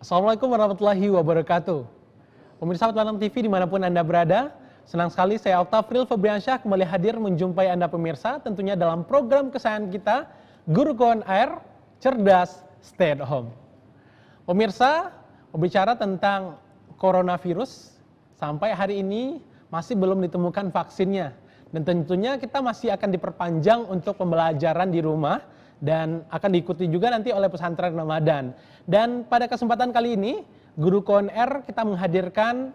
Assalamualaikum warahmatullahi wabarakatuh. Pemirsa Platinum TV dimanapun Anda berada, senang sekali saya Oktafril Febriansyah kembali hadir menjumpai Anda pemirsa tentunya dalam program kesayangan kita, Guru On Air, Cerdas Stay at Home. Pemirsa, berbicara tentang coronavirus, sampai hari ini masih belum ditemukan vaksinnya. Dan tentunya kita masih akan diperpanjang untuk pembelajaran di rumah dan akan diikuti juga nanti oleh pesantren Ramadan. Dan pada kesempatan kali ini, Guru On Air kita menghadirkan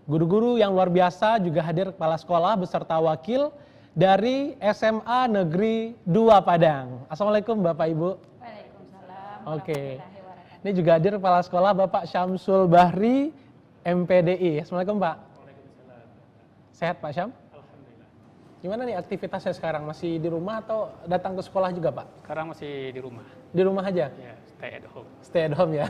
guru-guru yang luar biasa, juga hadir kepala sekolah beserta wakil dari SMA Negeri 2 Padang. Assalamualaikum Bapak Ibu. Waalaikumsalam. Oke. Ini juga hadir kepala sekolah Bapak Syamsul Bahri, MPDI. Assalamualaikum Pak. Waalaikumsalam. Sehat Pak Syam? Alhamdulillah. Gimana nih aktivitasnya sekarang? Masih di rumah atau datang ke sekolah juga Pak? Sekarang masih di rumah. Di rumah aja? Ya, stay at home. Stay at home ya.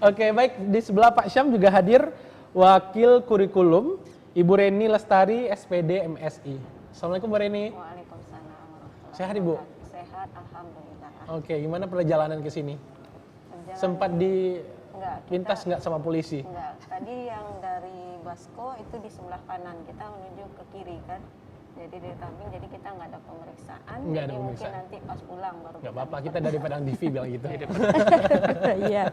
Oke, baik. Di sebelah Pak Syam juga hadir Wakil Kurikulum Ibu Reni Lestari, SPD MSI. Assalamualaikum Bu Reni. Waalaikumsalam warahmatullahi Sehat Ibu? wabarakatuh. Sehat, alhamdulillah. Oke, gimana perjalanan ke sini? Perjalanan- Sempat di Enggak, lintas nggak sama polisi? Enggak. Tadi yang dari Basko itu di sebelah kanan, kita menuju ke kiri kan. Jadi dari samping, jadi kita nggak ada pemeriksaan. Nggak ada jadi mungkin pemeriksaan. nanti pas pulang baru. Nggak apa-apa, kita dari Padang TV bilang gitu. Iya.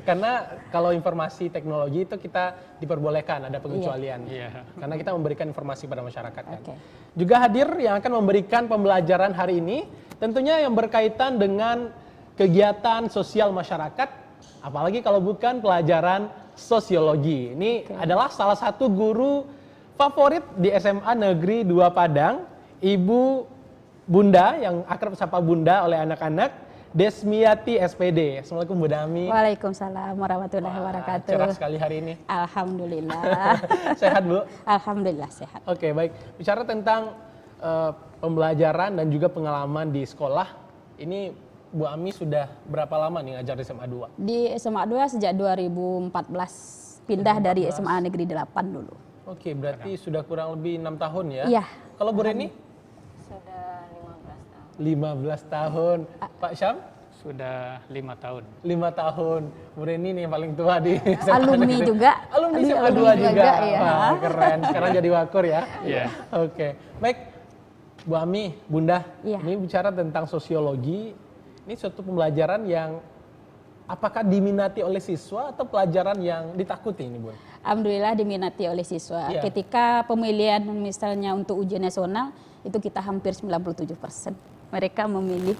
Karena kalau informasi teknologi itu kita diperbolehkan, ada pengecualian. Iya. Karena kita memberikan informasi pada masyarakat kan. Oke. Juga hadir yang akan memberikan pembelajaran hari ini, tentunya yang berkaitan dengan kegiatan sosial masyarakat, apalagi kalau bukan pelajaran sosiologi. Ini adalah salah satu guru favorit di SMA Negeri 2 Padang, Ibu Bunda yang akrab sapa Bunda oleh anak-anak, Desmiati SPD. Assalamualaikum Bu Dami. Waalaikumsalam warahmatullahi wabarakatuh. Cerah sekali hari ini. Alhamdulillah. Sehat Bu? Alhamdulillah sehat. Oke, baik. Bicara tentang pembelajaran dan juga pengalaman di sekolah, ini Bu Ami sudah berapa lama nih ngajar di SMA 2? Di SMA 2 sejak 2014, pindah dari SMA Negeri 8 dulu. Oke, berarti sudah kurang lebih 6 tahun ya? Iya. Kalau Bu Reni? Sudah 15 tahun. 15 tahun. Pak Syam? Sudah 5 tahun. 5 tahun. Bu Reni nih yang paling tua di SMA Alumni Negeri. juga. Alumni SMA 2 Alumni juga. juga, ya. Wah, keren. Sekarang jadi wakur ya? Iya. Oke. Baik, Bu Ami, Bunda. Iya. Ini bicara tentang sosiologi. Ini suatu pembelajaran yang apakah diminati oleh siswa atau pelajaran yang ditakuti ini, Bu? Alhamdulillah diminati oleh siswa. Iya. Ketika pemilihan misalnya untuk ujian nasional, itu kita hampir 97%. Mereka memilih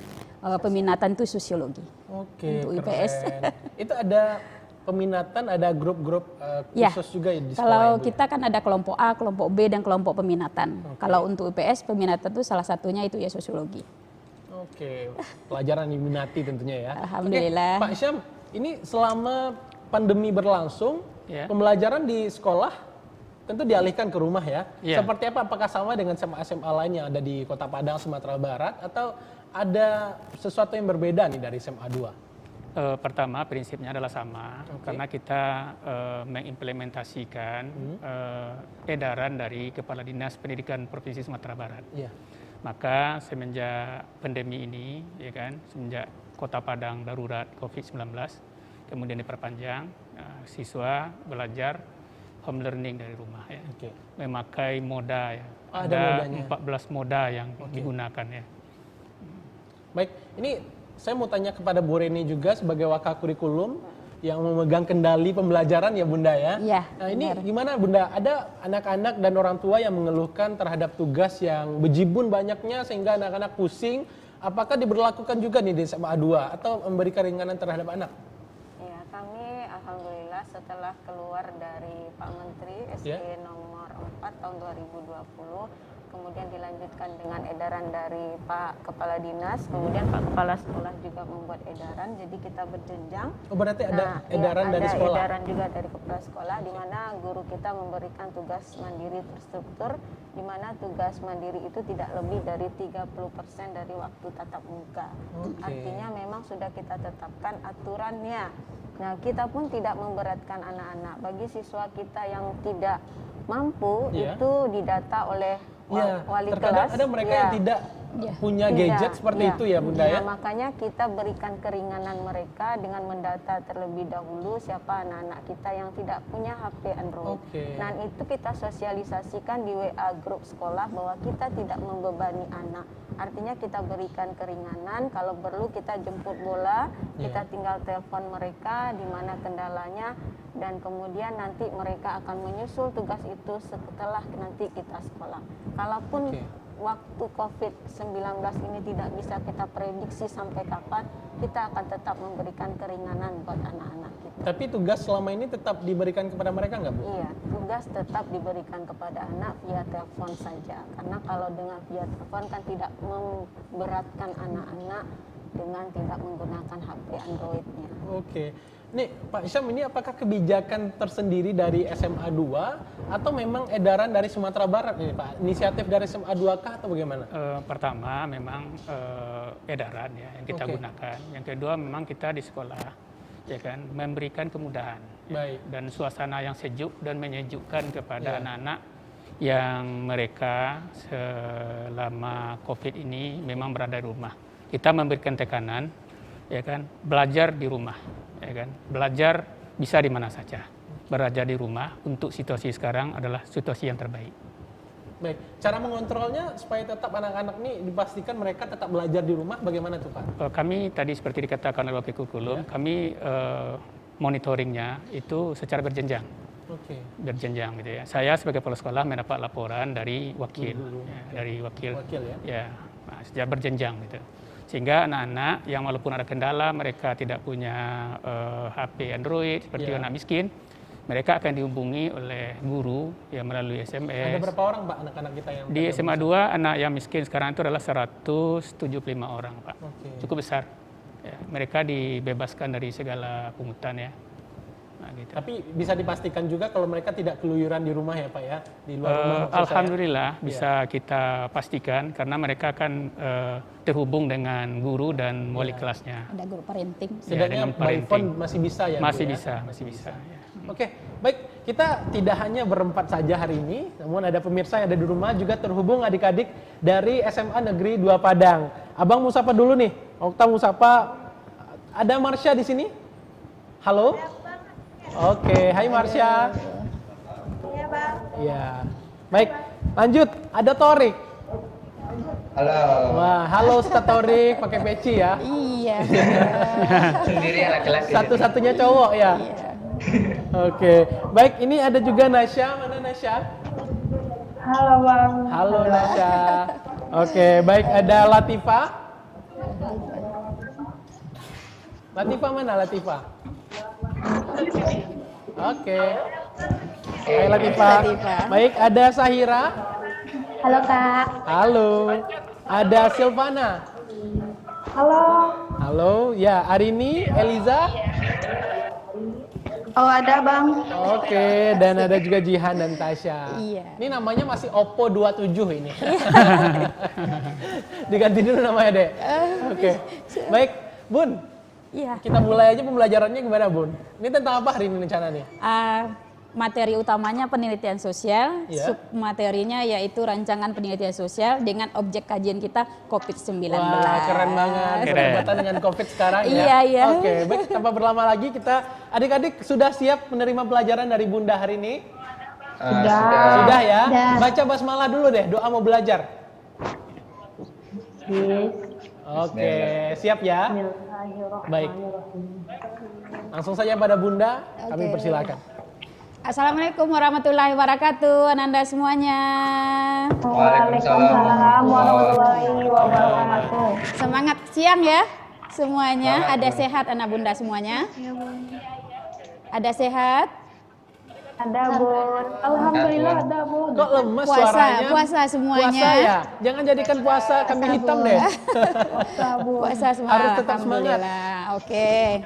peminatan itu sosiologi. Oke, Untuk IPS. keren. Itu ada peminatan, ada grup-grup Ya, khusus juga di sekolah kalau ya, Bu, ya? kita kan ada kelompok A, kelompok B, dan kelompok peminatan. Oke. Kalau untuk IPS, peminatan itu salah satunya itu ya sosiologi. Oke, pelajaran yang diminati tentunya ya. Alhamdulillah. Oke, Pak Syam, ini selama pandemi berlangsung, Ya. pembelajaran di sekolah tentu dialihkan ke rumah ya. Ya. Seperti apa? Apakah sama dengan SMA lain yang ada di Kota Padang, Sumatera Barat, atau ada sesuatu yang berbeda nih dari SMA 2? Pertama, prinsipnya adalah sama. Oke. Karena kita mengimplementasikan edaran dari Kepala Dinas Pendidikan Provinsi Sumatera Barat. Iya. Maka semenjak pandemi ini, ya kan, semenjak Kota Padang darurat COVID-19, kemudian diperpanjang, siswa belajar home learning dari rumah ya. Oke. Memakai moda ya. Oh, ada Ada modanya. 14 moda yang digunakan ya. Baik, ini saya mau tanya kepada Bu Reni juga sebagai wakil kurikulum yang memegang kendali pembelajaran ya Bunda ya. Iya, Nah ini benar. gimana Bunda? Ada anak-anak dan orang tua yang mengeluhkan terhadap tugas yang bejibun banyaknya sehingga anak-anak pusing. Apakah diberlakukan juga nih di SMA 2 atau memberikan ringanan terhadap anak? Ya, kami alhamdulillah setelah keluar dari Pak Menteri SE nomor 4 tahun 2020, kemudian dilanjutkan dengan edaran dari Pak Kepala Dinas, kemudian Pak Kepala Sekolah juga membuat edaran, jadi kita berjenjang. Oh berarti ada Nah, edaran iya, dari ada sekolah? edaran juga dari Kepala Sekolah, di mana guru kita memberikan tugas mandiri terstruktur, di mana tugas mandiri itu tidak lebih dari 30% dari waktu tatap muka. Oke. Artinya memang sudah kita tetapkan aturannya. Nah, kita pun tidak memberatkan anak-anak. Bagi siswa kita yang tidak mampu, Iya. itu didata oleh Iya, wali terkadang kelas. ada mereka Iya. yang tidak Iya. punya Tidak, gadget seperti itu ya Bunda ya? Makanya kita berikan keringanan mereka dengan mendata terlebih dahulu siapa anak-anak kita yang tidak punya HP Android. Oke. Dan itu kita sosialisasikan di WA grup sekolah bahwa kita tidak membebani anak. Artinya kita berikan keringanan, kalau perlu kita jemput bola, kita tinggal telepon mereka di mana kendalanya, dan kemudian nanti mereka akan menyusul tugas itu setelah nanti kita sekolah. Kalaupun waktu COVID-19 ini tidak bisa kita prediksi sampai kapan, kita akan tetap memberikan keringanan buat anak-anak kita. Tapi tugas selama ini tetap diberikan kepada mereka nggak Bu? Iya, tugas tetap diberikan kepada anak via telepon saja. Karena kalau dengan via telepon kan tidak memberatkan anak-anak dengan tidak menggunakan HP Android-nya. Oke. Nih Pak Isyam, ini apakah kebijakan tersendiri dari SMA 2 atau memang edaran dari Sumatera Barat ini Pak? Inisiatif dari SMA 2 kah atau bagaimana? Pertama memang edaran ya yang kita gunakan. Yang kedua memang kita di sekolah ya kan memberikan kemudahan ya, dan suasana yang sejuk dan menyejukkan kepada anak-anak yang mereka selama COVID ini memang berada di rumah. Kita memberikan tekanan ya kan belajar di rumah ya kan, belajar bisa di mana saja, belajar di rumah untuk situasi sekarang adalah situasi yang terbaik. Baik, cara mengontrolnya supaya tetap anak-anak ini dipastikan mereka tetap belajar di rumah, bagaimana tuh Pak? Kami tadi seperti dikatakan oleh Wakil Kurikulum, kami monitoringnya itu secara berjenjang. Berjenjang gitu ya. Saya sebagai kepala sekolah mendapat laporan dari wakil, dari wakil ya, secara berjenjang gitu. Sehingga anak-anak yang walaupun ada kendala, mereka tidak punya HP Android seperti anak miskin, mereka akan dihubungi oleh guru ya melalui SMS. Ada berapa orang Pak anak-anak kita yang di SMA 2 anak yang miskin sekarang itu adalah 175 orang Pak. Cukup besar. Ya, mereka dibebaskan dari segala pungutan ya. Nah, gitu. Tapi bisa dipastikan juga kalau mereka tidak keluyuran di rumah ya Pak ya, di luar rumah. Alhamdulillah bisa kita pastikan karena mereka akan terhubung dengan guru dan wali kelasnya. Ada guru parenting. Setidaknya by phone masih bisa ya? Masih Bu, bisa, masih bisa. Ya. Oke, baik. Kita tidak hanya berempat saja hari ini, namun ada pemirsa yang ada di rumah juga terhubung adik-adik dari SMA Negeri 2 Padang. Abang mau sapa dulu nih, Okta mau sapa. Ada Marsha di sini? Halo? Oke, hai Marsha. Iya Bang. Iya. Baik, lanjut. Ada Torik. Halo. Wah, halo Ustaz Torik, pakai peci ya. Iya. Sendiri laki-laki. Satu-satunya cowok ya. Oke, baik. Ini ada juga Nasya. Mana Nasya? Halo Bang. Halo Nasya. Oke, baik. Ada Latifa. Latifa mana Latifa? Oke. Hai Latifa. Baik, ada Sahira. Halo Kak. Halo. Ada Silvana. Halo. Halo. Ya, Arini, Eliza. Oh ada Bang. Oke, dan ada juga Jihan dan Tasya. Iya. Ini namanya masih Oppo 27 ini. Diganti dulu namanya, Dek. Oke. Baik, Bun. Iya. Kita mulai aja pembelajarannya gimana, Bun? Ini tentang apa hari ini rencana nih? Materi utamanya penelitian sosial, Iya. submaterinya yaitu rancangan penelitian sosial dengan objek kajian kita COVID-19. Wah, keren banget. Berkaitan dengan COVID sekarang ya. Iya, iya. Oke, baik. Tanpa berlama lagi, kita adik-adik sudah siap menerima pelajaran dari Bunda hari ini? Sudah ya? Sudah. Baca basmalah dulu deh, doa mau belajar. Oke, siap ya? Baik. Langsung saja pada Bunda, kami persilakan. Assalamualaikum warahmatullahi wabarakatuh, Ananda semuanya. Waalaikumsalam warahmatullahi wabarakatuh. Semangat siang ya semuanya. Ada sehat anak bunda semuanya? Ada sehat? Ada Bun. Alhamdulillah ada Bun. Kok lemes suaranya? Puasa semuanya. Puasa ya? Jangan jadikan puasa kambing hitam deh. Puasa semua. Harus tetap semangat. Alhamdulillah. Oke.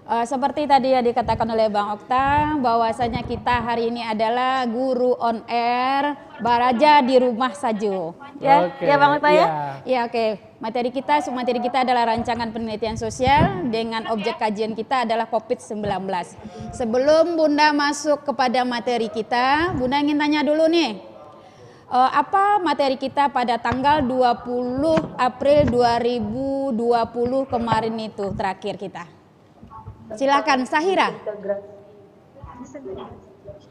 Seperti tadi ya dikatakan oleh Bang Okta, bahwasanya kita hari ini adalah guru on air, baraja di rumah saja. Ya, Oke, ya Bang Okta ya? iya. Ya oke. Materi kita adalah rancangan penelitian sosial dengan objek kajian kita adalah COVID-19. Sebelum Bunda masuk kepada materi kita, Bunda ingin tanya dulu nih. apa materi kita pada tanggal 20 April 2020 kemarin itu terakhir kita. Silakan Sahira.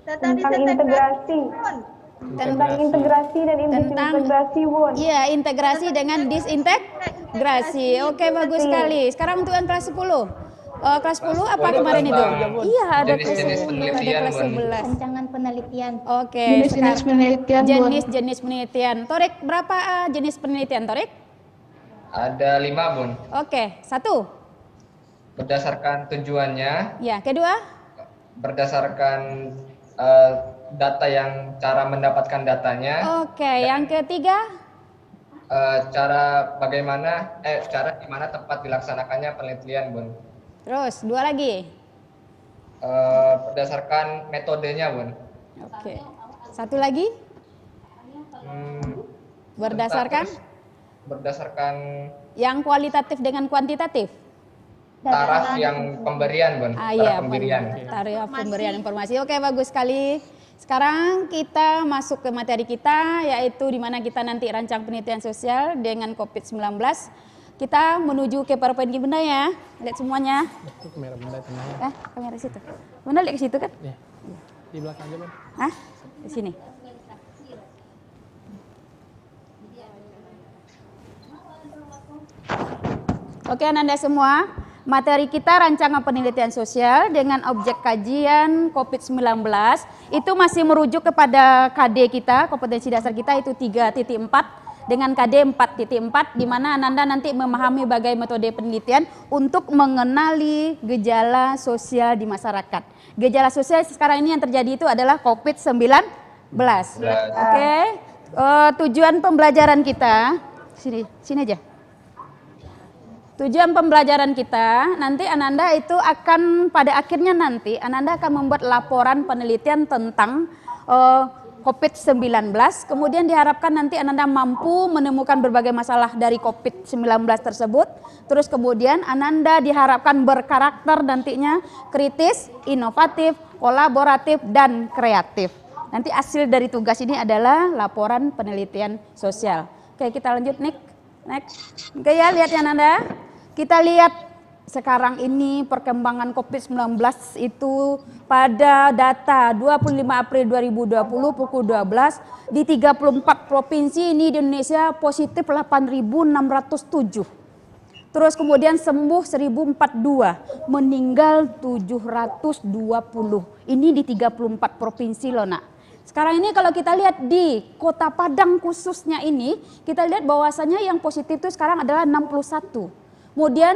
Tentang integrasi. Tentang integrasi dan disintegrasi, Bun. Iya, integrasi dengan disintegrasi. Oke, bagus sekali. Sekarang untuk yang kelas 10. Kelas 10 apa kemarin itu? Iya, ada Jenis-jenis penelitian, kelas Bun. 11. Rancangan penelitian. Oke, Jenis-jenis penelitian, Bun. jenis-jenis penelitian. Torik, berapa jenis penelitian, Torik? Ada 5, Bun. Oke, 1. Berdasarkan tujuannya, Ya, kedua? berdasarkan data yang cara mendapatkan datanya, Oke, yang ketiga? cara di mana tempat dilaksanakannya penelitian, Bun. Terus, 2 lagi. Berdasarkan metodenya, Bun. Oke. 1 lagi? Berdasarkan Berdasarkan yang kualitatif dengan kuantitatif? taraf yang pemberian, Bun. Iya, Taraf pemberian. taraf pemberian informasi. Oke, bagus sekali. Sekarang kita masuk ke materi kita, yaitu di mana kita nanti rancang penelitian sosial dengan COVID-19. Kita menuju ke PowerPoint Bunda ya. Lihat semuanya. Itu kamera Bunda tengah. Kamera situ. Bunda lihat ke situ kan? Ya. Di belakang aja, Bun. Hah? Di sini. Oke, Ananda semua. Materi kita rancangan penelitian sosial dengan objek kajian COVID-19 itu masih merujuk kepada KD kita, kompetensi dasar kita itu 3.4 dengan KD 4.4 di mana Ananda nanti memahami bagaimana metode penelitian untuk mengenali gejala sosial di masyarakat. Gejala sosial sekarang ini yang terjadi itu adalah COVID-19. Oke. Tujuan pembelajaran kita sini aja. Tujuan pembelajaran kita nanti Ananda itu akan pada akhirnya nanti Ananda akan membuat laporan penelitian tentang COVID-19. Kemudian diharapkan nanti Ananda mampu menemukan berbagai masalah dari COVID-19 tersebut. Terus kemudian Ananda diharapkan berkarakter nantinya kritis, inovatif, kolaboratif, dan kreatif. Nanti hasil dari tugas ini adalah laporan penelitian sosial. Oke, kita lanjut next. Oke ya, lihat ya Ananda. Kita lihat sekarang ini perkembangan COVID-19 itu pada data 25 April 2020 pukul 12 di 34 provinsi ini di Indonesia positif 8.607. Terus kemudian sembuh 1.042, meninggal 720. Ini di 34 provinsi loh nak. Sekarang ini kalau kita lihat di Kota Padang khususnya ini, kita lihat bahwasanya yang positif itu sekarang adalah 61. Kemudian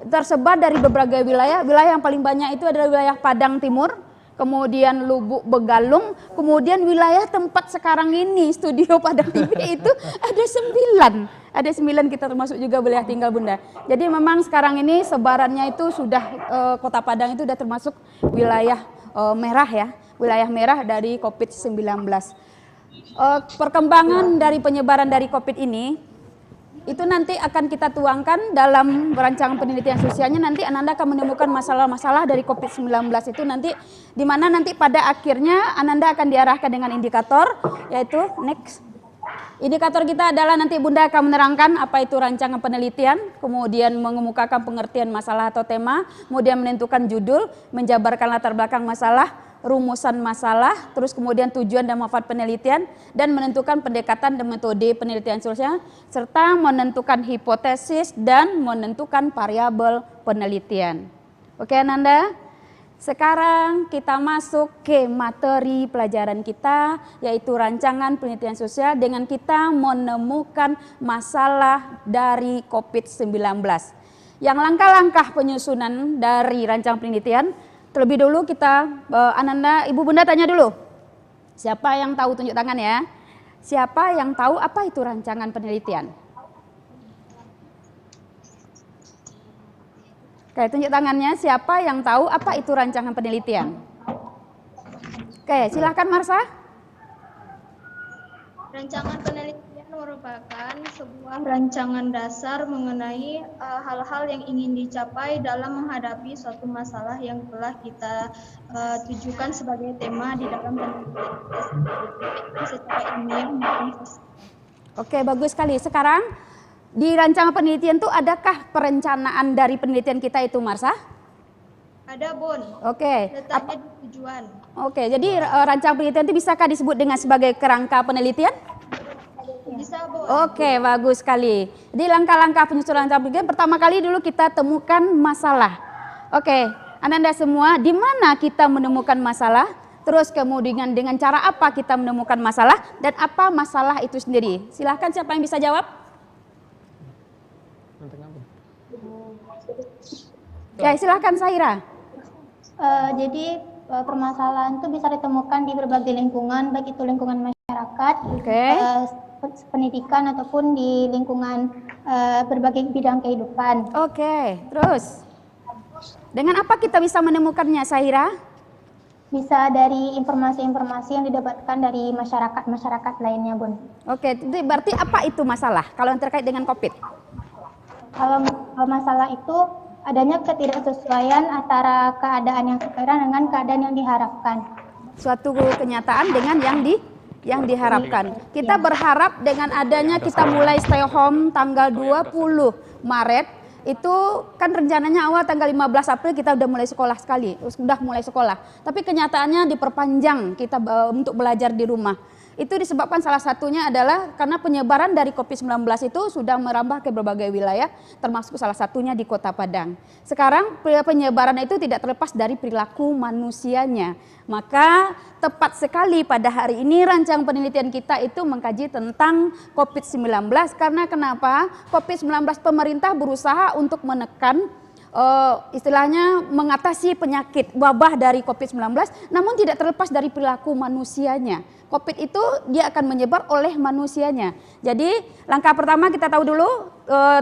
tersebar dari berbagai wilayah yang paling banyak itu adalah wilayah Padang Timur, kemudian Lubuk Begalung, kemudian wilayah tempat sekarang ini studio Padang TV itu ada 9 kita termasuk juga wilayah tinggal Bunda. Jadi memang sekarang ini sebarannya itu sudah Kota Padang itu sudah termasuk wilayah merah ya, wilayah merah dari COVID-19. Perkembangan dari penyebaran dari COVID ini itu nanti akan kita tuangkan dalam rancangan penelitian sosialnya. Nanti Ananda akan menemukan masalah-masalah dari COVID-19 itu nanti di mana nanti pada akhirnya Ananda akan diarahkan dengan indikator, yaitu next. Indikator kita adalah nanti Bunda akan menerangkan apa itu rancangan penelitian, kemudian mengemukakan pengertian masalah atau tema, kemudian menentukan judul, menjabarkan latar belakang masalah, rumusan masalah, terus kemudian tujuan dan manfaat penelitian, dan menentukan pendekatan dan metode penelitian sosial, serta menentukan hipotesis dan menentukan variabel penelitian. Oke Ananda, sekarang kita masuk ke materi pelajaran kita, yaitu rancangan penelitian sosial dengan kita menemukan masalah dari COVID-19. Yang langkah-langkah penyusunan dari rancangan penelitian, terlebih dulu kita, Ananda, Ibu Bunda tanya dulu. Siapa yang tahu, tunjuk tangan ya. Siapa yang tahu apa itu rancangan penelitian? Oke, tunjuk tangannya. Siapa yang tahu apa itu rancangan penelitian? Oke, silahkan Marsha. Rancangan penelitian merupakan sebuah rancangan dasar mengenai hal-hal yang ingin dicapai dalam menghadapi suatu masalah yang telah kita tujukan sebagai tema di dalam penelitian kita secara ilmiah maupun sosial. Oke, bagus sekali. Sekarang di rancangan penelitian itu adakah perencanaan dari penelitian kita itu, Marsha? Ada, Bun. Oke. Letaknya di tujuan. Oke, jadi rancangan penelitian itu bisakah disebut dengan sebagai kerangka penelitian? Bisa, Bun. Oke, bagus sekali. Jadi langkah-langkah penyusunan rancangan penelitian pertama kali dulu kita temukan masalah. Oke, Anda semua, di mana kita menemukan masalah? Terus kemudian dengan cara apa kita menemukan masalah dan apa masalah itu sendiri? Silahkan siapa yang bisa jawab? Ya, silahkan Saira. Jadi permasalahan itu bisa ditemukan di berbagai lingkungan, baik itu lingkungan masyarakat, pendidikan ataupun di lingkungan berbagai bidang kehidupan. Oke, terus dengan apa kita bisa menemukannya, Saira? Bisa dari informasi-informasi yang didapatkan dari masyarakat lainnya, Bun. Oke, berarti apa itu masalah kalau yang terkait dengan COVID? Kalau masalah itu adanya ketidaksesuaian antara keadaan yang sekarang dengan keadaan yang diharapkan. Suatu kenyataan dengan yang diharapkan. Kita berharap dengan adanya kita mulai stay home tanggal 20 Maret, itu kan rencananya awal tanggal 15 April kita udah mulai sekolah. Tapi kenyataannya diperpanjang kita untuk belajar di rumah. Itu disebabkan salah satunya adalah karena penyebaran dari COVID-19 itu sudah merambah ke berbagai wilayah, termasuk salah satunya di Kota Padang. Sekarang penyebaran itu tidak terlepas dari perilaku manusianya. Maka tepat sekali pada hari ini rancangan penelitian kita itu mengkaji tentang COVID-19. Karena kenapa? COVID-19 pemerintah berusaha untuk menekan istilahnya mengatasi penyakit wabah dari COVID-19, namun tidak terlepas dari perilaku manusianya. COVID itu dia akan menyebar oleh manusianya. Jadi langkah pertama kita tahu dulu,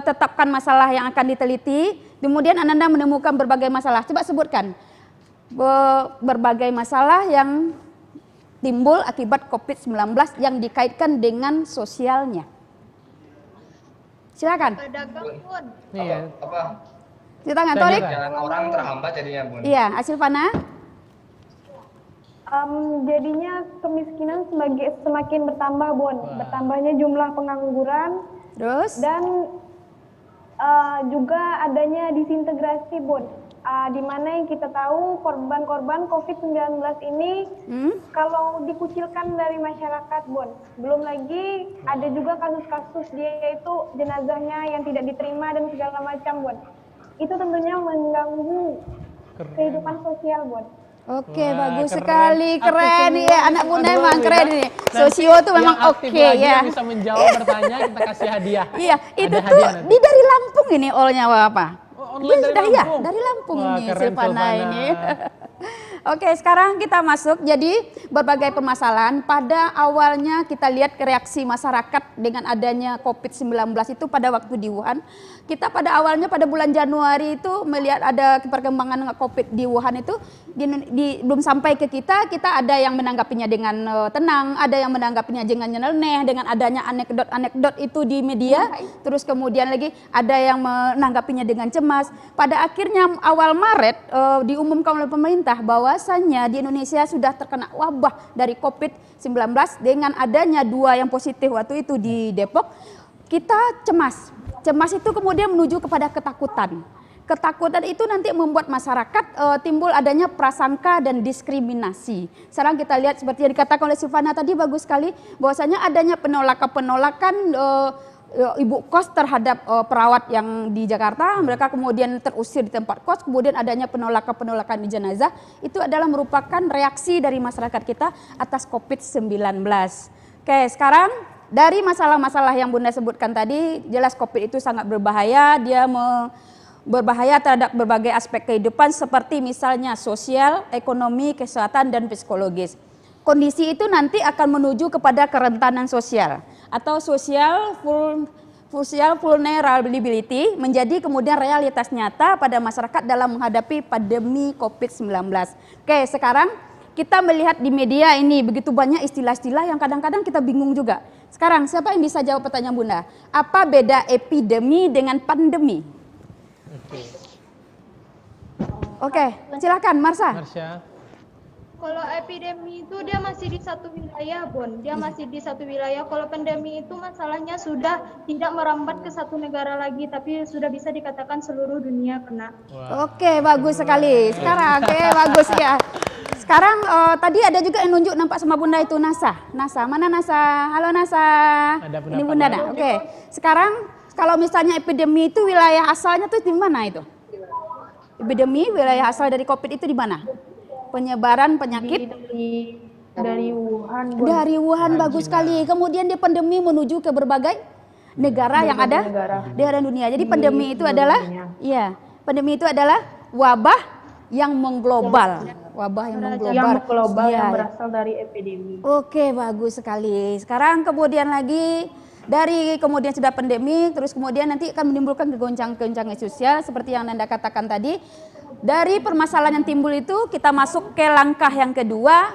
tetapkan masalah yang akan diteliti, kemudian Anda menemukan berbagai masalah. Coba sebutkan berbagai masalah yang timbul akibat COVID-19 yang dikaitkan dengan sosialnya. Silakan. Pedagang, Bun. Iya. Silakan, Torik. Jalan orang terhambat jadinya, Bun. Iya, Asilvana. Jadinya kemiskinan semakin bertambah, Bun. Bertambahnya jumlah pengangguran. Terus? Dan juga adanya disintegrasi, Bun. Di mana yang kita tahu korban-korban COVID-19 ini kalau dikucilkan dari masyarakat, Bun. Belum lagi ada juga kasus-kasus dia itu jenazahnya yang tidak diterima dan segala macam, Bun. Itu tentunya mengganggu kehidupan sosial, Bun. Oke, Wah, bagus keren. sekali, keren Aktif ya semua. anak bunda Aduh, emang ya. keren ini. Nanti Sosio tuh memang yang aktif oke lagi ya. yang bisa menjawab bertanya kita kasih hadiah. Iya, itu Ada tuh hadiah nanti. di dari Lampung ini olnya apa? Online dari Iya, Lampung. dari Lampung Wah, nih keren, Silvana Silvana. ini. Oke, sekarang kita masuk. Jadi berbagai permasalahan. Pada awalnya kita lihat reaksi masyarakat dengan adanya COVID-19 itu pada waktu di Wuhan. Kita pada awalnya pada bulan Januari itu melihat ada perkembangan COVID di Wuhan itu belum sampai ke kita ada yang menanggapinya dengan tenang, ada yang menanggapinya dengan nyeleneh, dengan adanya anekdot itu di media. Terus kemudian lagi ada yang menanggapinya dengan cemas. Pada akhirnya awal Maret diumumkan oleh pemerintah bahwasannya di Indonesia sudah terkena wabah dari COVID-19 dengan adanya 2 yang positif waktu itu di Depok. Kita cemas. Cemas itu kemudian menuju kepada ketakutan. Ketakutan itu nanti membuat masyarakat timbul adanya prasangka dan diskriminasi. Sekarang kita lihat seperti yang dikatakan oleh Silvana tadi bagus sekali bahwasanya adanya penolakan ibu kos terhadap perawat yang di Jakarta, mereka kemudian terusir di tempat kos, kemudian adanya penolakan di jenazah, itu adalah merupakan reaksi dari masyarakat kita atas COVID-19. Oke, sekarang dari masalah-masalah yang Bunda sebutkan tadi, jelas COVID itu sangat berbahaya, dia berbahaya terhadap berbagai aspek kehidupan seperti misalnya sosial, ekonomi, kesehatan, dan psikologis. Kondisi itu nanti akan menuju kepada kerentanan sosial atau social vulnerability menjadi kemudian realitas nyata pada masyarakat dalam menghadapi pandemi COVID-19. Oke, sekarang kita melihat di media ini begitu banyak istilah-istilah yang kadang-kadang kita bingung juga. Sekarang siapa yang bisa jawab pertanyaan Bunda? Apa beda epidemi dengan pandemi? Oke, silakan Marsha. Kalau epidemi itu dia masih di satu wilayah, Bon. Dia masih di satu wilayah. Kalau pandemi itu masalahnya sudah tidak merambat ke satu negara lagi, tapi sudah bisa dikatakan seluruh dunia kena. Oke, bagus sekali. Sekarang, oke, bagus ya. Sekarang tadi ada juga yang nunjuk nampak sama Bunda itu NASA. NASA, mana NASA? Halo NASA. Ini Bunda nak. Oke. Sekarang kalau misalnya epidemi itu wilayah asalnya tuh di mana itu? Epidemi wilayah asal dari COVID itu di mana? Penyebaran penyakit dari Wuhan. dari Wuhan, bagus sekali. Kemudian dia pandemi menuju ke berbagai negara yang ada di area dunia. Jadi pandemi itu adalah pandemi itu adalah wabah yang mengglobal. Wabah yang mengglobal yang berasal dari epidemi. Oke, bagus sekali. Sekarang kemudian lagi dari kemudian sudah pandemi, terus kemudian nanti akan menimbulkan kegoncangan sosial seperti yang Anda katakan tadi. Dari permasalahan yang timbul itu kita masuk ke langkah yang kedua.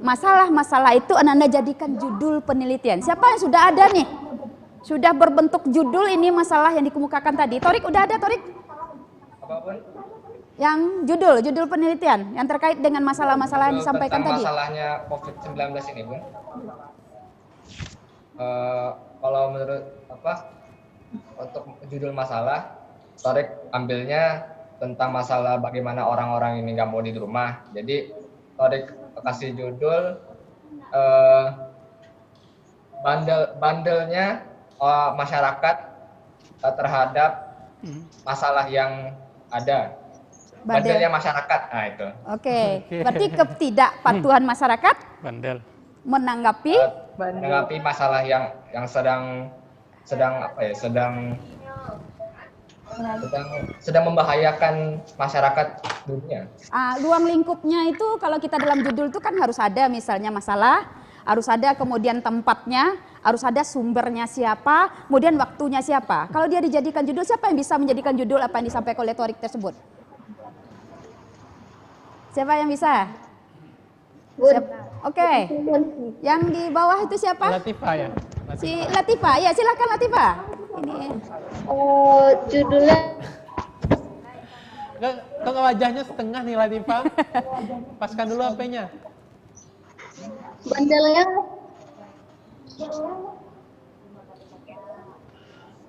Masalah-masalah itu Anda jadikan judul penelitian. Siapa yang sudah ada nih? Sudah berbentuk judul ini masalah yang dikemukakan tadi. Torik udah ada, Torik? Apapun? Yang judul penelitian yang terkait dengan masalah-masalah yang disampaikan tadi. Masalahnya COVID-19 ini, Bun. Kalau menurut untuk judul masalah, Torik ambilnya tentang masalah bagaimana orang-orang ini nggak mau di rumah. Jadi Torik kasih judul bandelnya masyarakat terhadap masalah yang ada. Bandelnya masyarakat, nah itu. Oke, berarti ketidakpatuhan masyarakat menanggapi masalah yang sedang membahayakan masyarakat dunia. Ruang lingkupnya itu kalau kita dalam judul itu kan harus ada misalnya masalah, harus ada kemudian tempatnya, harus ada sumbernya siapa, kemudian waktunya siapa. Kalau dia dijadikan judul, siapa yang bisa menjadikan judul apa yang disampaikan oleh Torik tersebut? Siapa yang bisa? Oke. Yang di bawah itu siapa? Latifah ya. Si Latifah, ya silakan Latifah. Ini. Judulnya Kok wajahnya setengah nih Latifah? Paskan dulu HP-nya. bandelnya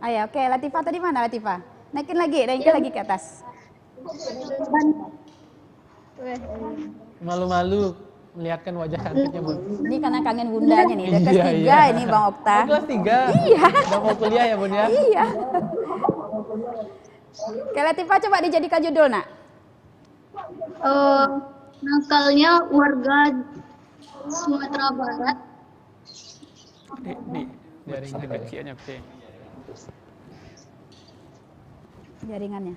Ayo, oke, Latifah tadi mana Latifah? Naikin lagi ke atas. Malu-malu melihatkan wajah cantiknya, Bun. Ini karena kangen bundanya nih, udah kelas 3 ini Bang Okta. Kelas 3? Iya. Udah mau kuliah ya, Bun ya? Iya. Oke, Latifah coba dijadikan judul, Nak. nakalnya warga Sumatera Barat. Jaringannya.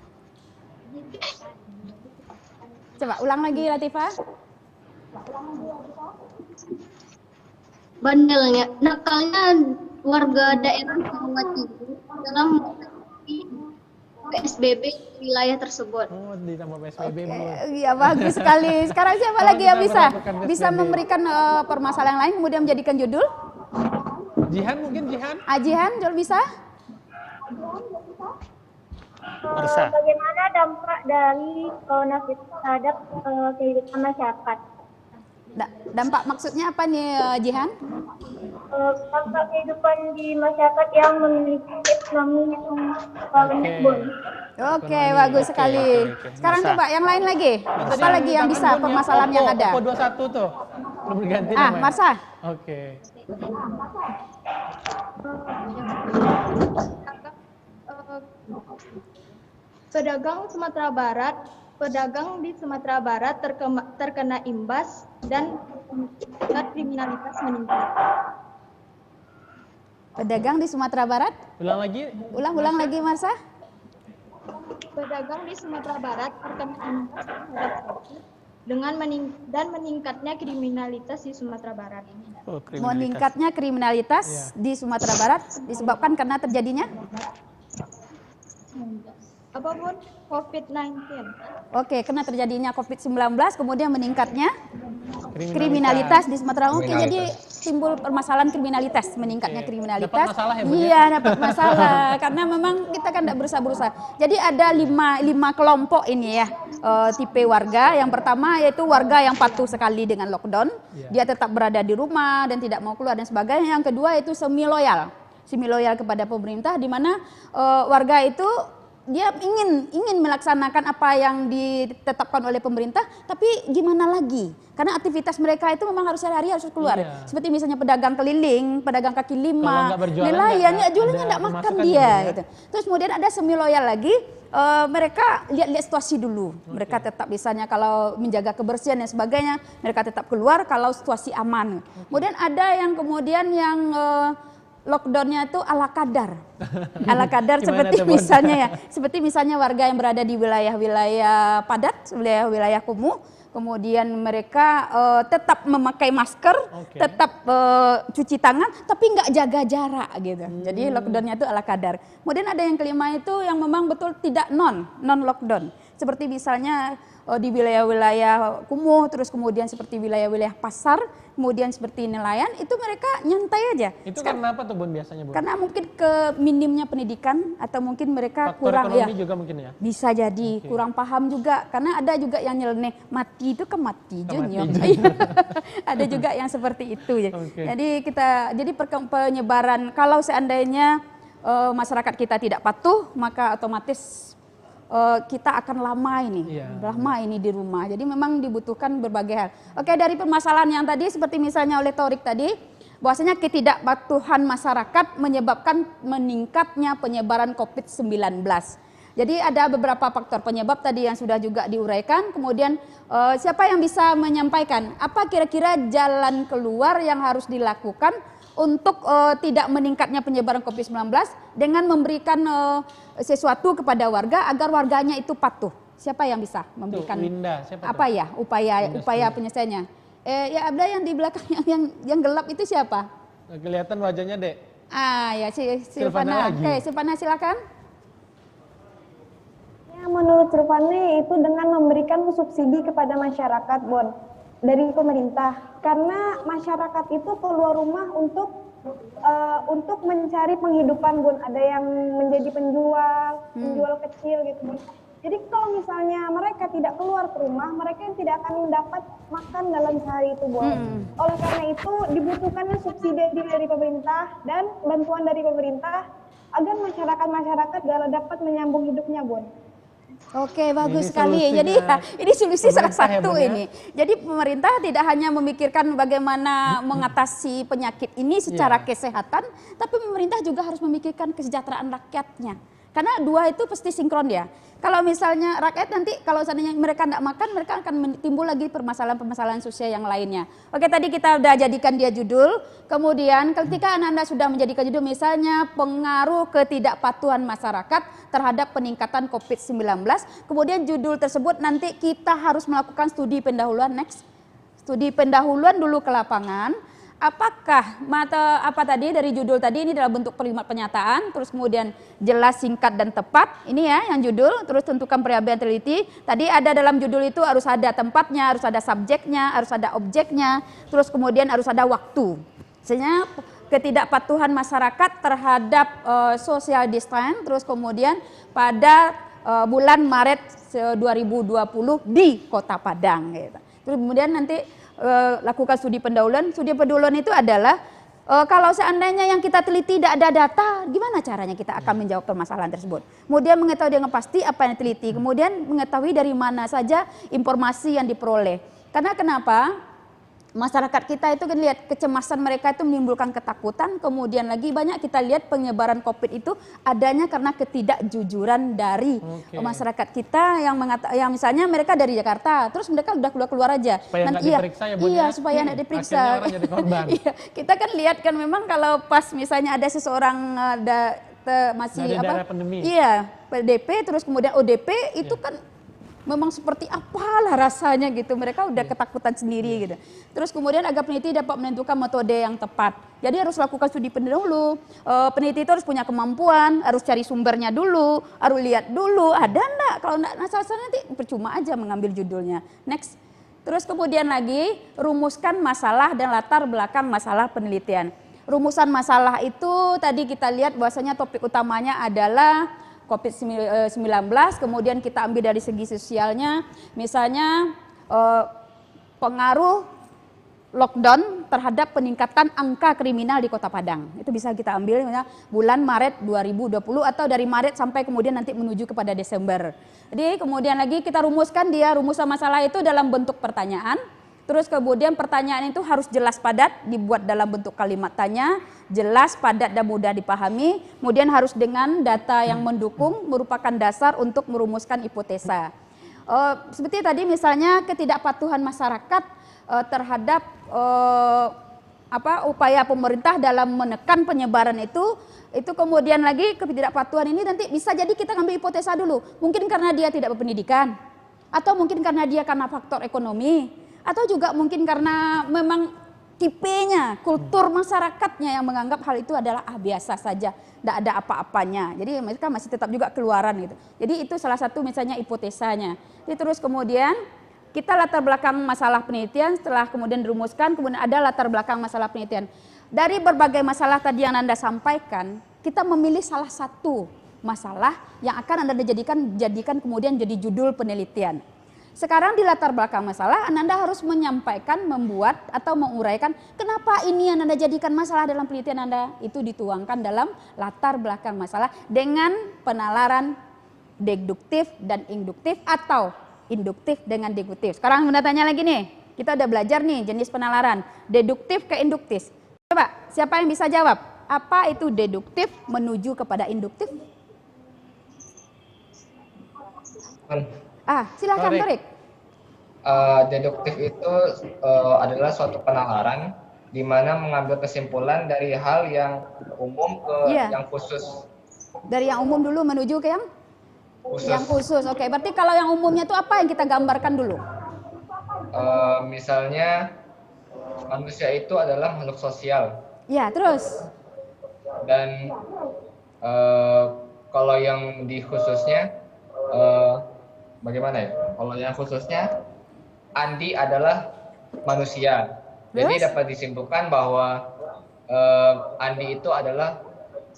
Coba ulang lagi Latifah. Bandelnya, nakalnya warga daerah Jawa Timur dalam PSBB wilayah tersebut. Oh, ditambah PSBB, Bu. Iya, bagus sekali. Sekarang siapa lagi yang bisa memberikan permasalahan lain kemudian menjadikan judul? Jihan mungkin, Jihan? Jihan, judul bisa? Bagaimana dampak dari coronavirus terhadap kehidupan masyarakat? Dampak maksudnya apa nih, Jihan? Dampak kehidupan di masyarakat yang memiliki ekonomi yang Bun. Oke, bagus sekali. Sekarang coba yang lain lagi. Apa lagi yang bisa permasalahan yang ada? Oppo 21 tuh. Belum diganti namanya. Marsha. Oke. Pedagang di Sumatera Barat terkena imbas dan kriminalitas meningkat. Pedagang di Sumatera Barat? Ulang lagi. Ulang lagi, Marsha. Pedagang di Sumatera Barat terkena imbas dengan meningkatnya kriminalitas di Sumatera Barat. Meningkatnya kriminalitas di Sumatera Barat disebabkan karena terjadinya? Apapun COVID-19. Oke, karena terjadinya COVID-19 kemudian meningkatnya kriminalitas di Sumatera. Oke, Kriminalitas. jadi timbul permasalahan kriminalitas, meningkatnya Oke. kriminalitas. Dapat masalah ya, Bu, ya? Iya, dapat masalah karena memang kita kan tidak berusaha. Jadi ada lima kelompok ini ya, tipe warga. Yang pertama yaitu warga yang patuh sekali dengan lockdown, dia tetap berada di rumah dan tidak mau keluar dan sebagainya. Yang kedua itu semi loyal kepada pemerintah, di mana warga itu dia ingin melaksanakan apa yang ditetapkan oleh pemerintah, tapi gimana lagi? Karena aktivitas mereka itu memang harus sehari-hari harus keluar. Iya. Seperti misalnya pedagang keliling, pedagang kaki Kalau lima, nggak berjualan, nelayan, nggak jualannya ada nggak makan pemasukan dia. gitu ya. Gitu. Terus kemudian ada semi loyal lagi, mereka lihat situasi dulu. Mereka tetap misalnya kalau menjaga kebersihan dan sebagainya, mereka tetap keluar kalau situasi aman. Kemudian ada yang lockdownnya itu ala kadar, Gimana seperti tuh, Bun? misalnya ya, seperti misalnya warga yang berada di wilayah-wilayah padat, wilayah kumuh, kemudian mereka tetap memakai masker, tetap cuci tangan, tapi nggak jaga jarak gitu. Jadi lockdownnya itu ala kadar. Kemudian ada yang kelima itu yang memang betul tidak non lockdown, seperti misalnya di wilayah-wilayah kumuh, terus kemudian seperti wilayah-wilayah pasar, kemudian seperti nelayan, itu mereka nyantai aja. Itu karena apa tuh, Bun, biasanya, Bun? Karena mungkin ke minimnya pendidikan atau mungkin mereka Faktor kurang ekonomi ya. juga mungkin ya? Bisa jadi kurang paham juga, karena ada juga yang nyeleneh mati itu Kemati kemati jonyok. jonyok. Ada juga yang seperti itu ya. Oke. Jadi penyebaran kalau seandainya masyarakat kita tidak patuh, maka otomatis kita akan lama ini di rumah. Jadi memang dibutuhkan berbagai hal. Oke, dari permasalahan yang tadi seperti misalnya oleh Torik tadi, bahwasanya ketidakpatuhan masyarakat menyebabkan meningkatnya penyebaran COVID-19. Jadi ada beberapa faktor penyebab tadi yang sudah juga diuraikan. Kemudian siapa yang bisa menyampaikan apa kira-kira jalan keluar yang harus dilakukan untuk tidak meningkatnya penyebaran COVID-19 dengan memberikan sesuatu kepada warga agar warganya itu patuh. Siapa yang bisa memberikan Winda, siapa apa tuh? ya upaya penyelesaiannya? Ya ada yang di belakang yang gelap itu siapa? Kelihatan wajahnya, Dek. Ya Silvana Silvana. lagi. Oke, Silvana silakan. Ya, menurut Silvana itu dengan memberikan subsidi kepada masyarakat, Bon, dari pemerintah. Karena masyarakat itu keluar rumah untuk mencari penghidupan, Bun. Ada yang menjadi penjual kecil gitu, Bun. Jadi kalau misalnya mereka tidak keluar ke rumah, mereka yang tidak akan dapat makan dalam sehari itu, Bun. Oleh karena itu dibutuhkannya subsidi dari pemerintah dan bantuan dari pemerintah agar masyarakat dapat menyambung hidupnya, Bun. Oke, bagus Ini sekali. solusinya Jadi ini solusi salah pemerintah ya, satu Bun, ya? ini. Jadi pemerintah tidak hanya memikirkan bagaimana mengatasi penyakit ini secara kesehatan, tapi pemerintah juga harus memikirkan kesejahteraan rakyatnya. Karena dua itu pasti sinkron ya. Kalau misalnya rakyat nanti kalau seandainya mereka tidak makan, mereka akan timbul lagi permasalahan-permasalahan sosial yang lainnya. Oke, tadi kita udah jadikan dia judul. Kemudian ketika Anda sudah menjadikan judul misalnya pengaruh ketidakpatuhan masyarakat terhadap peningkatan COVID-19. Kemudian judul tersebut nanti kita harus melakukan studi pendahuluan next. Studi pendahuluan dulu ke lapangan. Apakah apa tadi dari judul tadi ini dalam bentuk kalimat pernyataan, terus kemudian jelas, singkat dan tepat. Ini ya yang judul, terus tentukan variabel yang teliti. Tadi ada dalam judul itu harus ada tempatnya, harus ada subjeknya, harus ada objeknya, terus kemudian harus ada waktu. Misalnya ketidakpatuhan masyarakat terhadap social distance, terus kemudian pada bulan Maret 2020 di Kota Padang. Gitu. Terus kemudian nanti lakukan studi pendahuluan. Studi pendahuluan itu adalah kalau seandainya yang kita teliti tidak ada data, gimana caranya kita akan menjawab permasalahan tersebut. Kemudian mengetahui dengan pasti apa yang diteliti, kemudian mengetahui dari mana saja informasi yang diperoleh. Karena kenapa? Masyarakat kita itu kan lihat kecemasan mereka itu menimbulkan ketakutan, kemudian lagi banyak kita lihat penyebaran COVID itu adanya karena ketidakjujuran dari masyarakat kita yang misalnya mereka dari Jakarta, terus mereka udah keluar aja. Supaya nggak diperiksa ya, Bun, Iya, ya? supaya nggak diperiksa. Akhirnya orang jadi korban. Iya, kita kan lihat kan memang kalau pas misalnya ada seseorang masih dari apa? daerah pandemi. Iya, PDP terus kemudian ODP itu kan memang seperti apalah rasanya gitu, mereka udah ketakutan sendiri gitu. Terus kemudian agar peneliti dapat menentukan metode yang tepat. Jadi harus lakukan studi pendahulu. Peneliti itu harus punya kemampuan, harus cari sumbernya dulu, harus lihat dulu ada enggak. Kalau enggak, nanti percuma aja mengambil judulnya. Next. Terus kemudian lagi rumuskan masalah dan latar belakang masalah penelitian. Rumusan masalah itu tadi kita lihat bahwasanya topik utamanya adalah COVID-19, kemudian kita ambil dari segi sosialnya, misalnya pengaruh lockdown terhadap peningkatan angka kriminal di Kota Padang. Itu bisa kita ambil misalnya bulan Maret 2020 atau dari Maret sampai kemudian nanti menuju kepada Desember. Jadi kemudian lagi kita rumuskan dia rumusan masalah itu dalam bentuk pertanyaan. Terus kemudian pertanyaan itu harus jelas padat, dibuat dalam bentuk kalimat tanya, jelas, padat dan mudah dipahami. Kemudian harus dengan data yang mendukung merupakan dasar untuk merumuskan hipotesa. Seperti tadi misalnya ketidakpatuhan masyarakat terhadap upaya pemerintah dalam menekan penyebaran itu kemudian lagi ketidakpatuhan ini nanti bisa jadi kita ngambil hipotesa dulu. Mungkin karena dia tidak berpendidikan, atau mungkin karena dia karena faktor ekonomi, atau juga mungkin karena memang tipenya, kultur masyarakatnya yang menganggap hal itu adalah biasa saja, tidak ada apa-apanya. Jadi mereka masih tetap juga keluaran gitu. Jadi itu salah satu misalnya hipotesanya. Jadi terus kemudian kita latar belakang masalah penelitian, setelah kemudian dirumuskan, kemudian ada latar belakang masalah penelitian. Dari berbagai masalah tadi yang Anda sampaikan, kita memilih salah satu masalah yang akan Anda jadikan kemudian jadi judul penelitian. Sekarang di latar belakang masalah, Anda harus menyampaikan, membuat atau menguraikan kenapa ini yang Anda jadikan masalah dalam penelitian Anda. Itu dituangkan dalam latar belakang masalah dengan penalaran deduktif dan induktif atau induktif dengan deduktif. Sekarang Bunda tanya lagi nih, kita udah belajar nih jenis penalaran, deduktif ke induktif. Coba, siapa yang bisa jawab? Apa itu deduktif menuju kepada induktif? Silakan Torik. Deduktif itu adalah suatu penalaran di mana mengambil kesimpulan dari hal yang umum ke yang khusus. Dari yang umum dulu menuju ke yang khusus. Yang khusus. Oke, berarti kalau yang umumnya itu apa yang kita gambarkan dulu? Misalnya manusia itu adalah makhluk sosial. Ya, terus. Dan kalau yang di khususnya bagaimana ya? Kalau yang khususnya Andi adalah manusia. Jadi dapat disimpulkan bahwa Andi itu adalah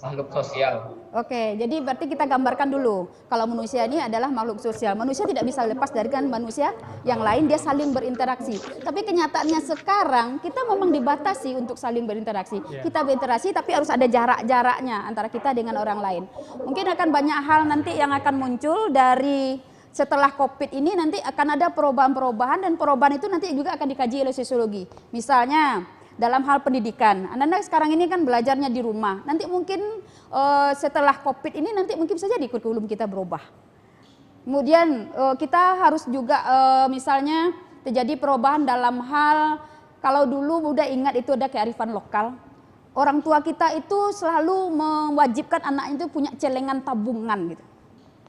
makhluk sosial. Oke, jadi berarti kita gambarkan dulu. Kalau manusia ini adalah makhluk sosial. Manusia tidak bisa lepas dari manusia yang lain, dia saling berinteraksi. Tapi kenyataannya sekarang kita memang dibatasi untuk saling berinteraksi. Kita berinteraksi tapi harus ada jarak-jaraknya antara kita dengan orang lain. Mungkin akan banyak hal nanti yang akan muncul dari setelah COVID ini, nanti akan ada perubahan-perubahan, dan perubahan itu nanti juga akan dikaji oleh sosiologi. Misalnya dalam hal pendidikan, Anda sekarang ini kan belajarnya di rumah. Nanti mungkin setelah COVID ini nanti mungkin bisa jadi kurikulum kita berubah. Kemudian kita harus juga misalnya terjadi perubahan dalam hal, kalau dulu udah ingat itu ada kearifan lokal. Orang tua kita itu selalu mewajibkan anaknya itu punya celengan tabungan gitu.